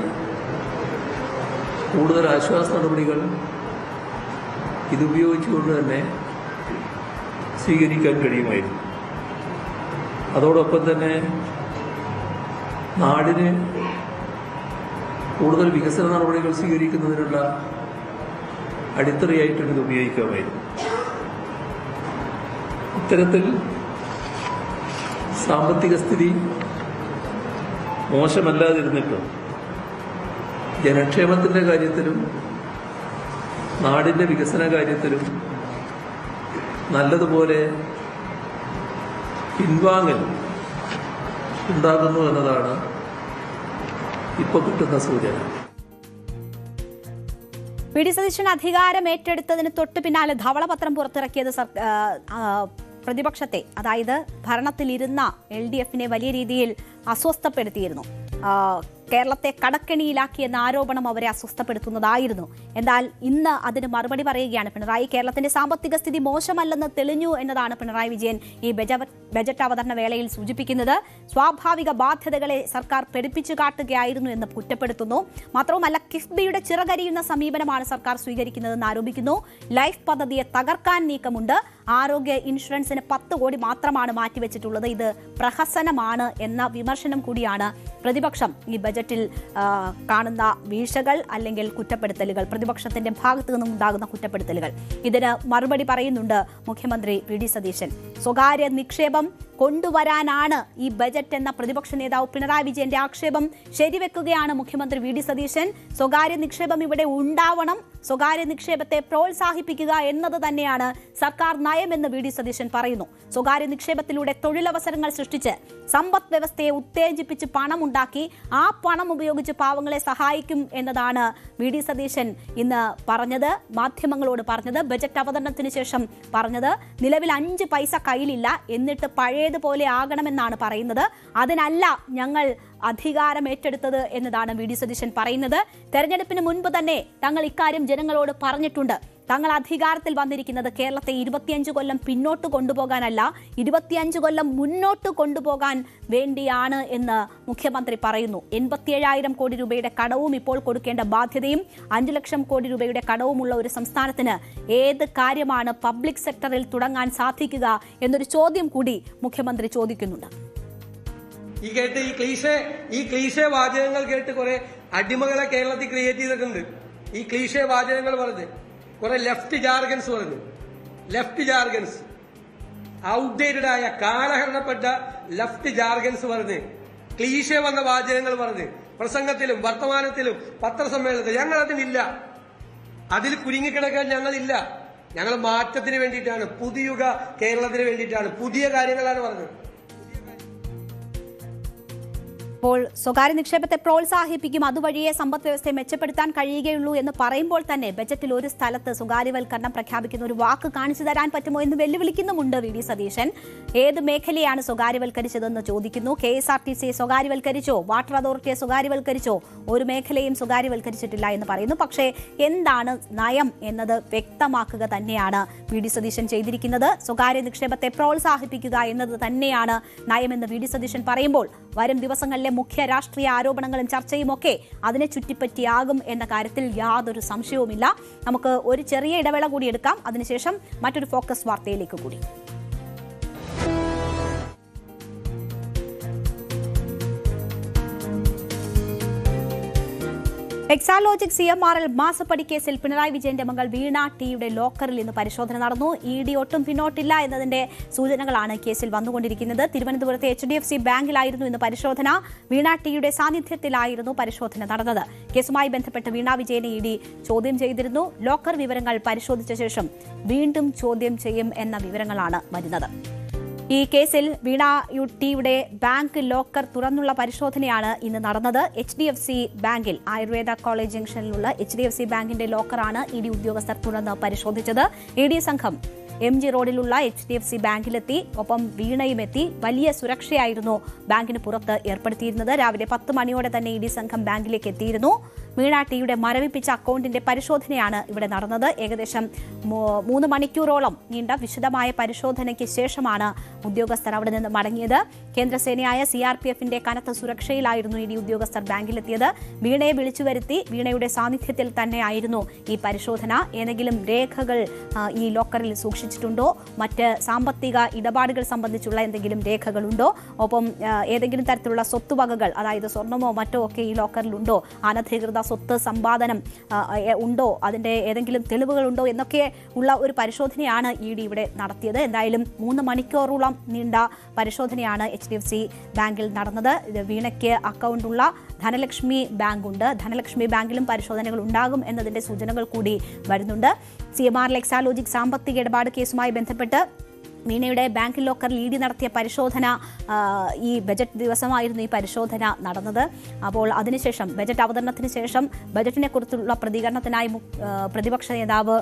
കൂടുതൽ ആശ്വാസ നടപടികൾ ഇതുപയോഗിച്ചുകൊണ്ട് തന്നെ സ്വീകരിക്കാൻ കഴിയുമായിരുന്നു. അതോടൊപ്പം തന്നെ നാടിന് കൂടുതൽ വികസന നടപടികൾ സ്വീകരിക്കുന്നതിനുള്ള അടിത്തറയായിട്ടും ഇത് ഉപയോഗിക്കാമായിരുന്നു. ഇത്തരത്തിൽ സാമ്പത്തിക സ്ഥിതി മോശമല്ലാതിരുന്നിട്ടും ജനക്ഷേമത്തിൻ്റെ കാര്യത്തിലും നാടിൻ്റെ വികസന കാര്യത്തിലും നല്ലതുപോലെ പിൻവാങ്ങൽ ഉണ്ടാകുന്നു എന്നതാണ് ഇപ്പോൾ കിട്ടുന്ന സൂചന. വി.ഡി. സതീശൻ അധികാരം ഏറ്റെടുത്തതിന് തൊട്ടു പിന്നാലെ ധവളപത്രം പുറത്തിറക്കിയത് പ്രതിപക്ഷത്തെ, അതായത് ഭരണത്തിലിരുന്ന LDFനെ വലിയ രീതിയിൽ അസ്വസ്ഥപ്പെടുത്തിയിരുന്നു. കേരളത്തെ കടക്കെണിയിലാക്കിയെന്ന ആരോപണം അവരെ അസ്വസ്ഥപ്പെടുത്തുന്നതായിരുന്നു. എന്നാൽ ഇന്ന് അതിന് മറുപടി പറയുകയാണ് പിണറായി. കേരളത്തിന്റെ സാമ്പത്തിക സ്ഥിതി മോശമല്ലെന്ന് തെളിഞ്ഞു എന്നതാണ് പിണറായി വിജയൻ ഈ ബജറ്റ് അവതരണ വേളയിൽ സൂചിപ്പിക്കുന്നത്. സ്വാഭാവിക ബാധ്യതകളെ സർക്കാർ പെരുപ്പിച്ചു കാട്ടുകയായിരുന്നു എന്ന് കുറ്റപ്പെടുത്തുന്നു. മാത്രവുമല്ല, കിഫ്ബിയുടെ ചിറകരിയുന്ന സമീപനമാണ് സർക്കാർ സ്വീകരിക്കുന്നതെന്ന് ആരോപിക്കുന്നു. ലൈഫ് പദ്ധതിയെ തകർക്കാൻ നീക്കമുണ്ട്. ആരോഗ്യ ഇൻഷുറൻസിന് 10 കോടി മാത്രമാണ് മാറ്റിവെച്ചിട്ടുള്ളത്. ഇത് പ്രഹസനമാണ് എന്ന വിമർശനം കൂടിയാണ് പ്രതിപക്ഷം ഈ ബജറ്റിൽ കാണുന്ന വീഴ്ചകൾ അല്ലെങ്കിൽ കുറ്റപ്പെടുത്തലുകൾ, പ്രതിപക്ഷത്തിന്റെ ഭാഗത്തു നിന്നും ഉണ്ടാകുന്ന കുറ്റപ്പെടുത്തലുകൾ. ഇതിന് മറുപടി പറയുന്നുണ്ട് മുഖ്യമന്ത്രി വി.ഡി. സതീശൻ. സ്വകാര്യ നിക്ഷേപം കൊണ്ടുവരാനാണ് ഈ ബജറ്റ് എന്ന പ്രതിപക്ഷ നേതാവ് പിണറായി വിജയന്റെ ആക്ഷേപം ശരിവെക്കുകയാണ് മുഖ്യമന്ത്രി വി.ഡി. സതീശൻ. സ്വകാര്യ നിക്ഷേപം ഇവിടെ ഉണ്ടാവണം, സ്വകാര്യ നിക്ഷേപത്തെ പ്രോത്സാഹിപ്പിക്കുക എന്നത് തന്നെയാണ് സർക്കാർ നയമെന്ന് വി.ഡി. സതീശൻ പറയുന്നു. സ്വകാര്യ നിക്ഷേപത്തിലൂടെ തൊഴിലവസരങ്ങൾ സൃഷ്ടിച്ച് സമ്പദ് വ്യവസ്ഥയെ ഉത്തേജിപ്പിച്ച് പണമുണ്ടാക്കി ആ പണം ഉപയോഗിച്ച് പാവങ്ങളെ സഹായിക്കും എന്നതാണ് വി.ഡി. സതീശൻ ഇന്ന് പറഞ്ഞത്, മാധ്യമങ്ങളോട് പറഞ്ഞത്, ബജറ്റ് അവതരണത്തിന് ശേഷം പറഞ്ഞത്. നിലവിൽ 5 പൈസ കയ്യിലില്ല, എന്നിട്ട് പഴയതുപോലെ ആകണമെന്നാണ് പറയുന്നത്. അതിനല്ല ഞങ്ങൾ അധികാരം ഏറ്റെടുത്തത് എന്നതാണ് വി.ഡി. സതീശൻ പറയുന്നത്. തെരഞ്ഞെടുപ്പിന് മുൻപ് തന്നെ തങ്ങൾ ഇക്കാര്യം ജനങ്ങളോട് പറഞ്ഞിട്ടുണ്ട്. തങ്ങൾ അധികാരത്തിൽ വന്നിരിക്കുന്നത് കേരളത്തെ 25 കൊല്ലം പിന്നോട്ട് കൊണ്ടുപോകാനല്ല, 25 കൊല്ലം മുന്നോട്ട് കൊണ്ടുപോകാൻ വേണ്ടിയാണ് എന്ന് മുഖ്യമന്ത്രി പറയുന്നു. 87,000 കോടി രൂപയുടെ കടവും ഇപ്പോൾ കൊടുക്കേണ്ട ബാധ്യതയും 5 ലക്ഷം കോടി രൂപയുടെ കടവുമുള്ള ഒരു സംസ്ഥാനത്തിന് ഏത് കാര്യമാണ് പബ്ലിക് സെക്ടറിൽ തുടങ്ങാൻ സാധിക്കുക എന്നൊരു ചോദ്യം കൂടി മുഖ്യമന്ത്രി ചോദിക്കുന്നുണ്ട്. ഈ ക്ലീശേ വാചകങ്ങൾ കേട്ട് കുറെ അടിമകളെ കേരളത്തിൽ ക്രിയേറ്റ് ചെയ്തിട്ടുണ്ട്. ഈ ക്ലീശേ വാചകങ്ങൾ പറഞ്ഞ് കുറെ ലെഫ്റ്റ് ജാർഗൻസ് പറഞ്ഞു. ലെഫ്റ്റ് ജാർഗൻസ്, ഔട്ട്ഡേറ്റഡ് ആയ കാലഹരണപ്പെട്ട ലെഫ്റ്റ് ജാർഗൻസ് പറഞ്ഞ്, ക്ലീശേ വന്ന വാചകങ്ങൾ പറഞ്ഞ് പ്രസംഗത്തിലും വർത്തമാനത്തിലും പത്രസമ്മേളനത്തിലും ഞങ്ങൾ അതിനില്ല, അതിൽ കുരുങ്ങിക്കിടക്കാൻ ഞങ്ങളില്ല. ഞങ്ങൾ മാറ്റത്തിന് വേണ്ടിയിട്ടാണ്, പുതിയുഗ കേരളത്തിന് വേണ്ടിയിട്ടാണ്, പുതിയ കാര്യങ്ങളാണ് പറഞ്ഞത്. അപ്പോൾ സ്വകാര്യ നിക്ഷേപത്തെ പ്രോത്സാഹിപ്പിക്കും, അതുവഴിയെ സമ്പദ് വ്യവസ്ഥയെ മെച്ചപ്പെടുത്താൻ കഴിയുകയുള്ളൂ എന്ന് പറയുമ്പോൾ തന്നെ ബജറ്റിൽ ഒരു സ്ഥലത്ത് സ്വകാര്യവൽക്കരണം പ്രഖ്യാപിക്കുന്ന ഒരു വാക്ക് കാണിച്ചു തരാൻ പറ്റുമോ എന്ന് വെല്ലുവിളിക്കുന്നുമുണ്ട് വി.ഡി. സതീശൻ. ഏത് മേഖലയാണ് സ്വകാര്യവൽക്കരിച്ചതെന്ന് ചോദിക്കുന്നു. KSRTC സ്വകാര്യവൽക്കരിച്ചോ, വാട്ടർ അതോറിറ്റിയെ സ്വകാര്യവൽക്കരിച്ചോ? ഒരു മേഖലയും സ്വകാര്യവൽക്കരിച്ചിട്ടില്ല എന്ന് പറയുന്നു. പക്ഷേ എന്താണ് നയം എന്നത് വ്യക്തമാക്കുക തന്നെയാണ് വി.ഡി. സതീശൻ ചെയ്തിരിക്കുന്നത്. സ്വകാര്യ നിക്ഷേപത്തെ പ്രോത്സാഹിപ്പിക്കുക എന്നത് തന്നെയാണ് നയമെന്ന് വി.ഡി. സതീശൻ പറയുമ്പോൾ വരും ദിവസങ്ങളിലെ മുഖ്യ രാഷ്ട്രീയ ആരോപണങ്ങളും ചർച്ചയും ഒക്കെ അതിനെ ചുറ്റിപ്പറ്റിയാകും എന്ന കാര്യത്തിൽ യാതൊരു സംശയവുമില്ല. നമുക്ക് ഒരു ചെറിയ ഇടവേള കൂടി എടുക്കാം, അതിനുശേഷം മറ്റൊരു ഫോക്കസ് വാർത്തയിലേക്ക് കൂടി. എക്സാലോജിക് CMRL മാസപ്പടി കേസിൽ പിണറായി വിജയന്റെ മകൾ വീണ ടിയുടെ ലോക്കറിൽ ഇന്ന് പരിശോധന നടന്നു. ED ഒട്ടും പിന്നോട്ടില്ല എന്നതിന്റെ സൂചനകളാണ് കേസിൽ വന്നുകൊണ്ടിരിക്കുന്നത്. തിരുവനന്തപുരത്തെ HDFC ബാങ്കിലായിരുന്നു ഇന്ന് പരിശോധന. വീണ ടിയുടെ സാന്നിധ്യത്തിലായിരുന്നു പരിശോധന നടന്നത്. കേസുമായി ബന്ധപ്പെട്ട് വീണ വിജയനെ ED ചോദ്യം ചെയ്തിരുന്നു. ലോക്കർ വിവരങ്ങൾ പരിശോധിച്ച ശേഷം വീണ്ടും ചോദ്യം ചെയ്യും എന്ന വിവരങ്ങളാണ് വരുന്നത്. ഈ കേസിൽ വീണ ടിയുടെ ബാങ്ക് ലോക്കർ തുറന്നുള്ള പരിശോധനയാണ് ഇന്ന് നടന്നത്. HDFC ബാങ്കിൽ, ആയുർവേദ കോളേജ് ജംഗ്ഷനിലുള്ള HDFC ബാങ്കിന്റെ ലോക്കറാണ് ED ഉദ്യോഗസ്ഥർ തുറന്ന് പരിശോധിച്ചത്. ED സംഘം MG റോഡിലുള്ള HDFC ബാങ്കിലെത്തി, ഒപ്പം വീണയും എത്തി. വലിയ സുരക്ഷയായിരുന്നു ബാങ്കിന് പുറത്ത് ഏർപ്പെടുത്തിയിരുന്നത്. രാവിലെ 10 മണിയോടെ തന്നെ ED സംഘം ബാങ്കിലേക്ക് എത്തിയിരുന്നു. വീണ ടിയുടെ മരവിപ്പിച്ച അക്കൗണ്ടിന്റെ പരിശോധനയാണ് ഇവിടെ നടന്നത്. ഏകദേശം 3 മണിക്കൂറോളം നീണ്ട വിശദമായ പരിശോധനയ്ക്ക് ശേഷമാണ് ഉദ്യോഗസ്ഥർ അവിടെ നിന്ന് മടങ്ങിയത്. കേന്ദ്രസേനയായ CRPFന്റെ കനത്ത സുരക്ഷയിലായിരുന്നു ED ഉദ്യോഗസ്ഥർ ബാങ്കിലെത്തിയത്. വീണയെ വിളിച്ചു വരുത്തി. വീണയുടെ സാന്നിധ്യത്തിൽ തന്നെയായിരുന്നു ഈ പരിശോധന. ഏതെങ്കിലും രേഖകൾ ഈ ലോക്കറിൽ സൂക്ഷിച്ചിട്ടുണ്ടോ, മറ്റ് സാമ്പത്തിക ഇടപാടുകൾ സംബന്ധിച്ചുള്ള എന്തെങ്കിലും രേഖകളുണ്ടോ, ഒപ്പം ഏതെങ്കിലും തരത്തിലുള്ള സ്വത്തുവകകൾ, അതായത് സ്വർണമോ മറ്റോ ഒക്കെ ഈ ലോക്കറിലുണ്ടോ, അനധികൃത സ്വത്ത് സമ്പാദനം ഉണ്ടോ, അതിന്റെ ഏതെങ്കിലും തെളിവുകളുണ്ടോ എന്നൊക്കെ ഉള്ള ഒരു പരിശോധനയാണ് ED ഇവിടെ നടത്തിയത്. എന്തായാലും 3 മണിക്കൂറോളം നീണ്ട പരിശോധനയാണ് HDFC ബാങ്കിൽ നടന്നത്. വീണയ്ക്ക് അക്കൗണ്ടുള്ള ധനലക്ഷ്മി ബാങ്കുണ്ട്. ധനലക്ഷ്മി ബാങ്കിലും പരിശോധനകൾ ഉണ്ടാകും എന്നതിന്റെ സൂചനകൾ കൂടി വരുന്നുണ്ട്. CMRL എക്സാലോജിക് സാമ്പത്തിക ഇടപാട് കേസുമായി ബന്ധപ്പെട്ട് വീണയുടെ ബാങ്ക് ലോക്കറിൽ ED നടത്തിയ പരിശോധന, ഈ ബജറ്റ് ദിവസമായിരുന്നു ഈ പരിശോധന നടന്നത്. അപ്പോൾ അതിനുശേഷം ബജറ്റ് അവതരണത്തിന് ശേഷം ബജറ്റിനെ കുറിച്ചുള്ള പ്രതികരണത്തിനായി പ്രതിപക്ഷ നേതാവ്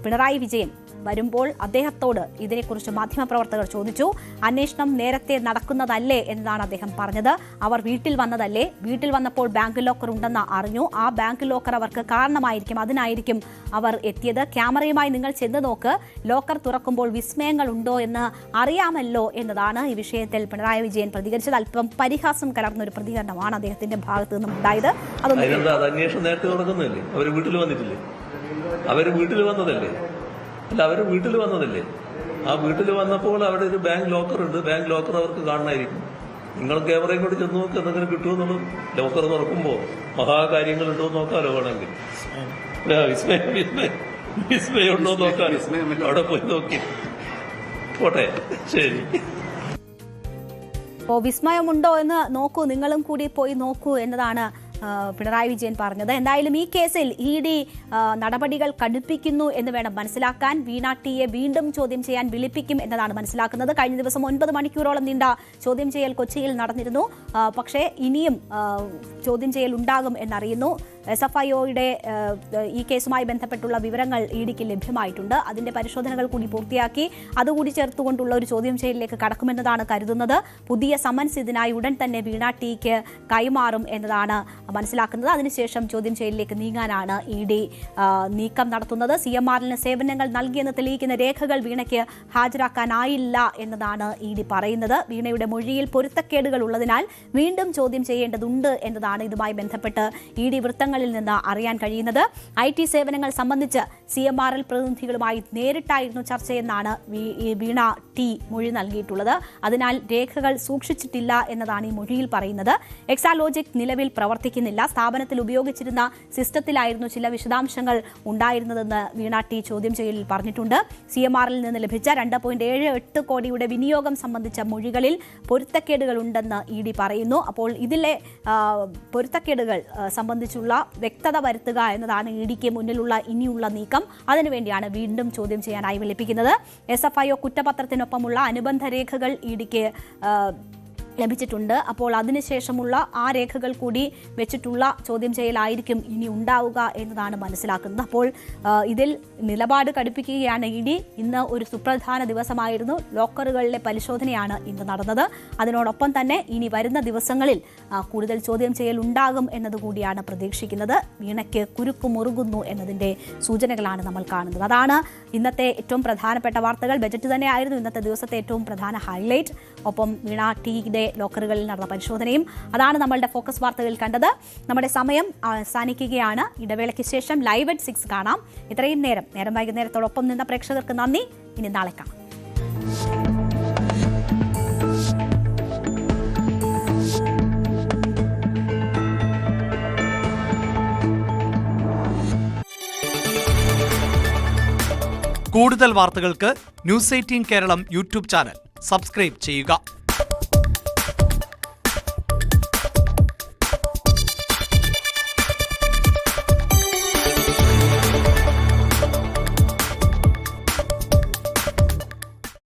പിണറായി വിജയൻ വരുമ്പോൾ അദ്ദേഹത്തോട് ഇതിനെക്കുറിച്ച് മാധ്യമപ്രവർത്തകർ ചോദിച്ചു. അന്വേഷണം നേരത്തെ നടക്കുന്നതല്ലേ എന്നതാണ് അദ്ദേഹം പറഞ്ഞത്. അവർ വീട്ടിൽ വന്നതല്ലേ, വീട്ടിൽ വന്നപ്പോൾ ബാങ്ക് ലോക്കർ ഉണ്ടെന്ന് അറിഞ്ഞു, ആ ബാങ്ക് ലോക്കർ അവർക്ക് കാരണമായിരിക്കും, അതിനായിരിക്കും അവർ എത്തിയത്. ക്യാമറയുമായി നിങ്ങൾ ചെന്ന് നോക്ക്, ലോക്കർ തുറക്കുമ്പോൾ വിസ്മയങ്ങൾ ഉണ്ടോ എന്ന് അറിയാമല്ലോ എന്നതാണ് ഈ വിഷയത്തിൽ പിണറായി വിജയൻ പ്രതികരിച്ചത്. അല്പം പരിഹാസം കലർന്നൊരു പ്രതികരണമാണ് അദ്ദേഹത്തിന്റെ ഭാഗത്തു നിന്നും ഉണ്ടായത്. അന്വേഷണം നേരത്തെ നടക്കുന്നതല്ലേ, അവർ വീട്ടിൽ വന്നിട്ടില്ലേ, അവർ വീട്ടിൽ വന്നതല്ലേ, അല്ല അവർ വീട്ടിൽ വന്നതല്ലേ. ആ വീട്ടിൽ വന്നപ്പോൾ അവിടെ ഒരു ബാങ്ക് ലോക്കർ ഉണ്ട്. ബാങ്ക് ലോക്കർ അവർക്ക് കാണണമായിരിക്കും. നിങ്ങൾ ക്യാമറയും കൂടി ചെന്ന് നോക്കി എന്തെങ്കിലും കിട്ടുമെന്നുള്ളത്. ലോക്കർ തുറക്കുമ്പോൾ മഹാകാര്യങ്ങൾ ഉണ്ടോ എന്ന് നോക്കാലോ വേണമെങ്കിൽ. വിസ്മയം ഉണ്ടോ നോക്കാലോ. അവിടെ പോയി നോക്കി പോട്ടെ. ശരി. അപ്പോൾ വിസ്മയമുണ്ടോ എന്ന് നോക്കൂ, നിങ്ങളും കൂടി പോയി നോക്കൂ എന്നതാണ് പിണറായി വിജയൻ പറഞ്ഞത്. എന്തായാലും ഈ കേസിൽ ED നടപടികൾ കടുപ്പിക്കുന്നു എന്ന് വേണം മനസ്സിലാക്കാൻ. വീണ ടിയെ വീണ്ടും ചോദ്യം ചെയ്യാൻ വിളിപ്പിക്കും എന്നതാണ് മനസ്സിലാക്കുന്നത്. കഴിഞ്ഞ ദിവസം 9 മണിക്കൂറോളം നീണ്ട ചോദ്യം ചെയ്യൽ കൊച്ചിയിൽ നടന്നിരുന്നു. പക്ഷേ ഇനിയും ചോദ്യം ചെയ്യൽ ഉണ്ടാകും എന്നറിയുന്നു. SFIOയുടെ ഈ കേസുമായി ബന്ധപ്പെട്ടുള്ള വിവരങ്ങൾ EDക്ക് ലഭ്യമായിട്ടുണ്ട്. അതിന്റെ പരിശോധനകൾ കൂടി പൂർത്തിയാക്കി അതുകൂടി ചേർത്തുകൊണ്ടുള്ള ഒരു ചോദ്യം ചെയ്യലിലേക്ക് കടക്കുമെന്നതാണ് കരുതുന്നത്. പുതിയ സമൻസ് ഇതിനായി ഉടൻ തന്നെ വീണ ടിക്ക് കൈമാറും എന്നതാണ് മനസ്സിലാക്കുന്നത്. അതിനുശേഷം ചോദ്യം ചെയ്യലിലേക്ക് നീങ്ങാനാണ് ED നീക്കം നടത്തുന്നത്. CMRന് സേവനങ്ങൾ നൽകിയെന്ന് തെളിയിക്കുന്ന രേഖകൾ വീണയ്ക്ക് ഹാജരാക്കാനായില്ല എന്നതാണ് ED പറയുന്നത്. വീണയുടെ മൊഴിയിൽ പൊരുത്തക്കേടുകൾ ഉള്ളതിനാൽ വീണ്ടും ചോദ്യം ചെയ്യേണ്ടതുണ്ട് എന്നതാണ് ഇതുമായി ബന്ധപ്പെട്ട് ED വൃത്തങ്ങളിൽ നിന്ന് അറിയാൻ കഴിയുന്നത്. IT സേവനങ്ങൾ സംബന്ധിച്ച് CMRL പ്രതിനിധികളുമായി നേരിട്ടായിരുന്നു ചർച്ചയെന്നാണ് വീണ ടി മൊഴി നൽകിയിട്ടുള്ളത്. അതിനാൽ രേഖകൾ സൂക്ഷിച്ചിട്ടില്ല എന്നതാണ് ഈ മൊഴിയിൽ പറയുന്നത്. എക്സാലോജിക് നിലവിൽ പ്രവർത്തിക്കുന്നില്ല. സ്ഥാപനത്തിൽ ഉപയോഗിച്ചിരുന്ന സിസ്റ്റത്തിലായിരുന്നു ചില വിശദാംശങ്ങൾ ഉണ്ടായിരുന്നതെന്ന് വീണ ടി ചോദ്യം ചെയ്യലിൽ പറഞ്ഞിട്ടുണ്ട്. CMRൽ നിന്ന് ലഭിച്ച 2.78 കോടിയുടെ വിനിയോഗം സംബന്ധിച്ച മൊഴികളിൽ പൊരുത്തക്കേടുകൾ ഉണ്ടെന്ന് ED പറയുന്നു. അപ്പോൾ ഇതിലെ പൊരുത്തക്കേടുകൾ സംബന്ധിച്ചുള്ള വ്യക്തത വരുത്തുക എന്നതാണ് EDക്ക് മുന്നിലുള്ള ഇനിയുള്ള നീക്കം. അതിനുവേണ്ടിയാണ് വീണ്ടും ചോദ്യം ചെയ്യാനായി വിളിപ്പിക്കുന്നത്. SFIO കുറ്റപത്രത്തിനൊപ്പമുള്ള അനുബന്ധ രേഖകൾ EDക്ക് ലഭിച്ചിട്ടുണ്ട്. അപ്പോൾ അതിനുശേഷമുള്ള ആ രേഖകൾ കൂടി വെച്ചിട്ടുള്ള ചോദ്യം ചെയ്യലായിരിക്കും ഇനി ഉണ്ടാവുക എന്നതാണ് മനസ്സിലാക്കുന്നത്. അപ്പോൾ ഇതിൽ നിലപാട് കടുപ്പിക്കുകയാണ് ED. ഇന്ന് ഒരു സുപ്രധാന ദിവസമായിരുന്നു. ലോക്കറുകളിലെ പരിശോധനയാണ് ഇന്ന് നടന്നത്. അതിനോടൊപ്പം തന്നെ ഇനി വരുന്ന ദിവസങ്ങളിൽ കൂടുതൽ ചോദ്യം ചെയ്യൽ ഉണ്ടാകും എന്നതുകൂടിയാണ് പ്രതീക്ഷിക്കുന്നത്. വീണയ്ക്ക് കുരുക്ക് മുറുകുന്നു എന്നതിൻ്റെ സൂചനകളാണ് നമ്മൾ കാണുന്നത്. അതാണ് ഇന്നത്തെ ഏറ്റവും പ്രധാനപ്പെട്ട വാർത്തകൾ. ബജറ്റ് തന്നെയായിരുന്നു ഇന്നത്തെ ദിവസത്തെ ഏറ്റവും പ്രധാന ഹൈലൈറ്റ്. ഒപ്പം വീണ ടിയുടെ ലോക്കറുകളിൽ നടന്ന പരിശോധനയും. അതാണ് നമ്മളുടെ ഫോക്കസ് വാർത്തകളിൽ കണ്ടത്. നമ്മുടെ സമയം അവസാനിക്കുകയാണ്. ഇടവേളയ്ക്ക് ശേഷം ലൈവ് at 6 കാണാം. ഇത്രയും നേരം വൈകുന്നേരത്തോടൊപ്പം നിന്ന പ്രേക്ഷകർക്ക് നന്ദി. ഇനി നാളെ കാണാം. കൂടുതൽ വാർത്തകൾക്ക് News 18 Keralam YouTube channel subscribe ചെയ്യുക.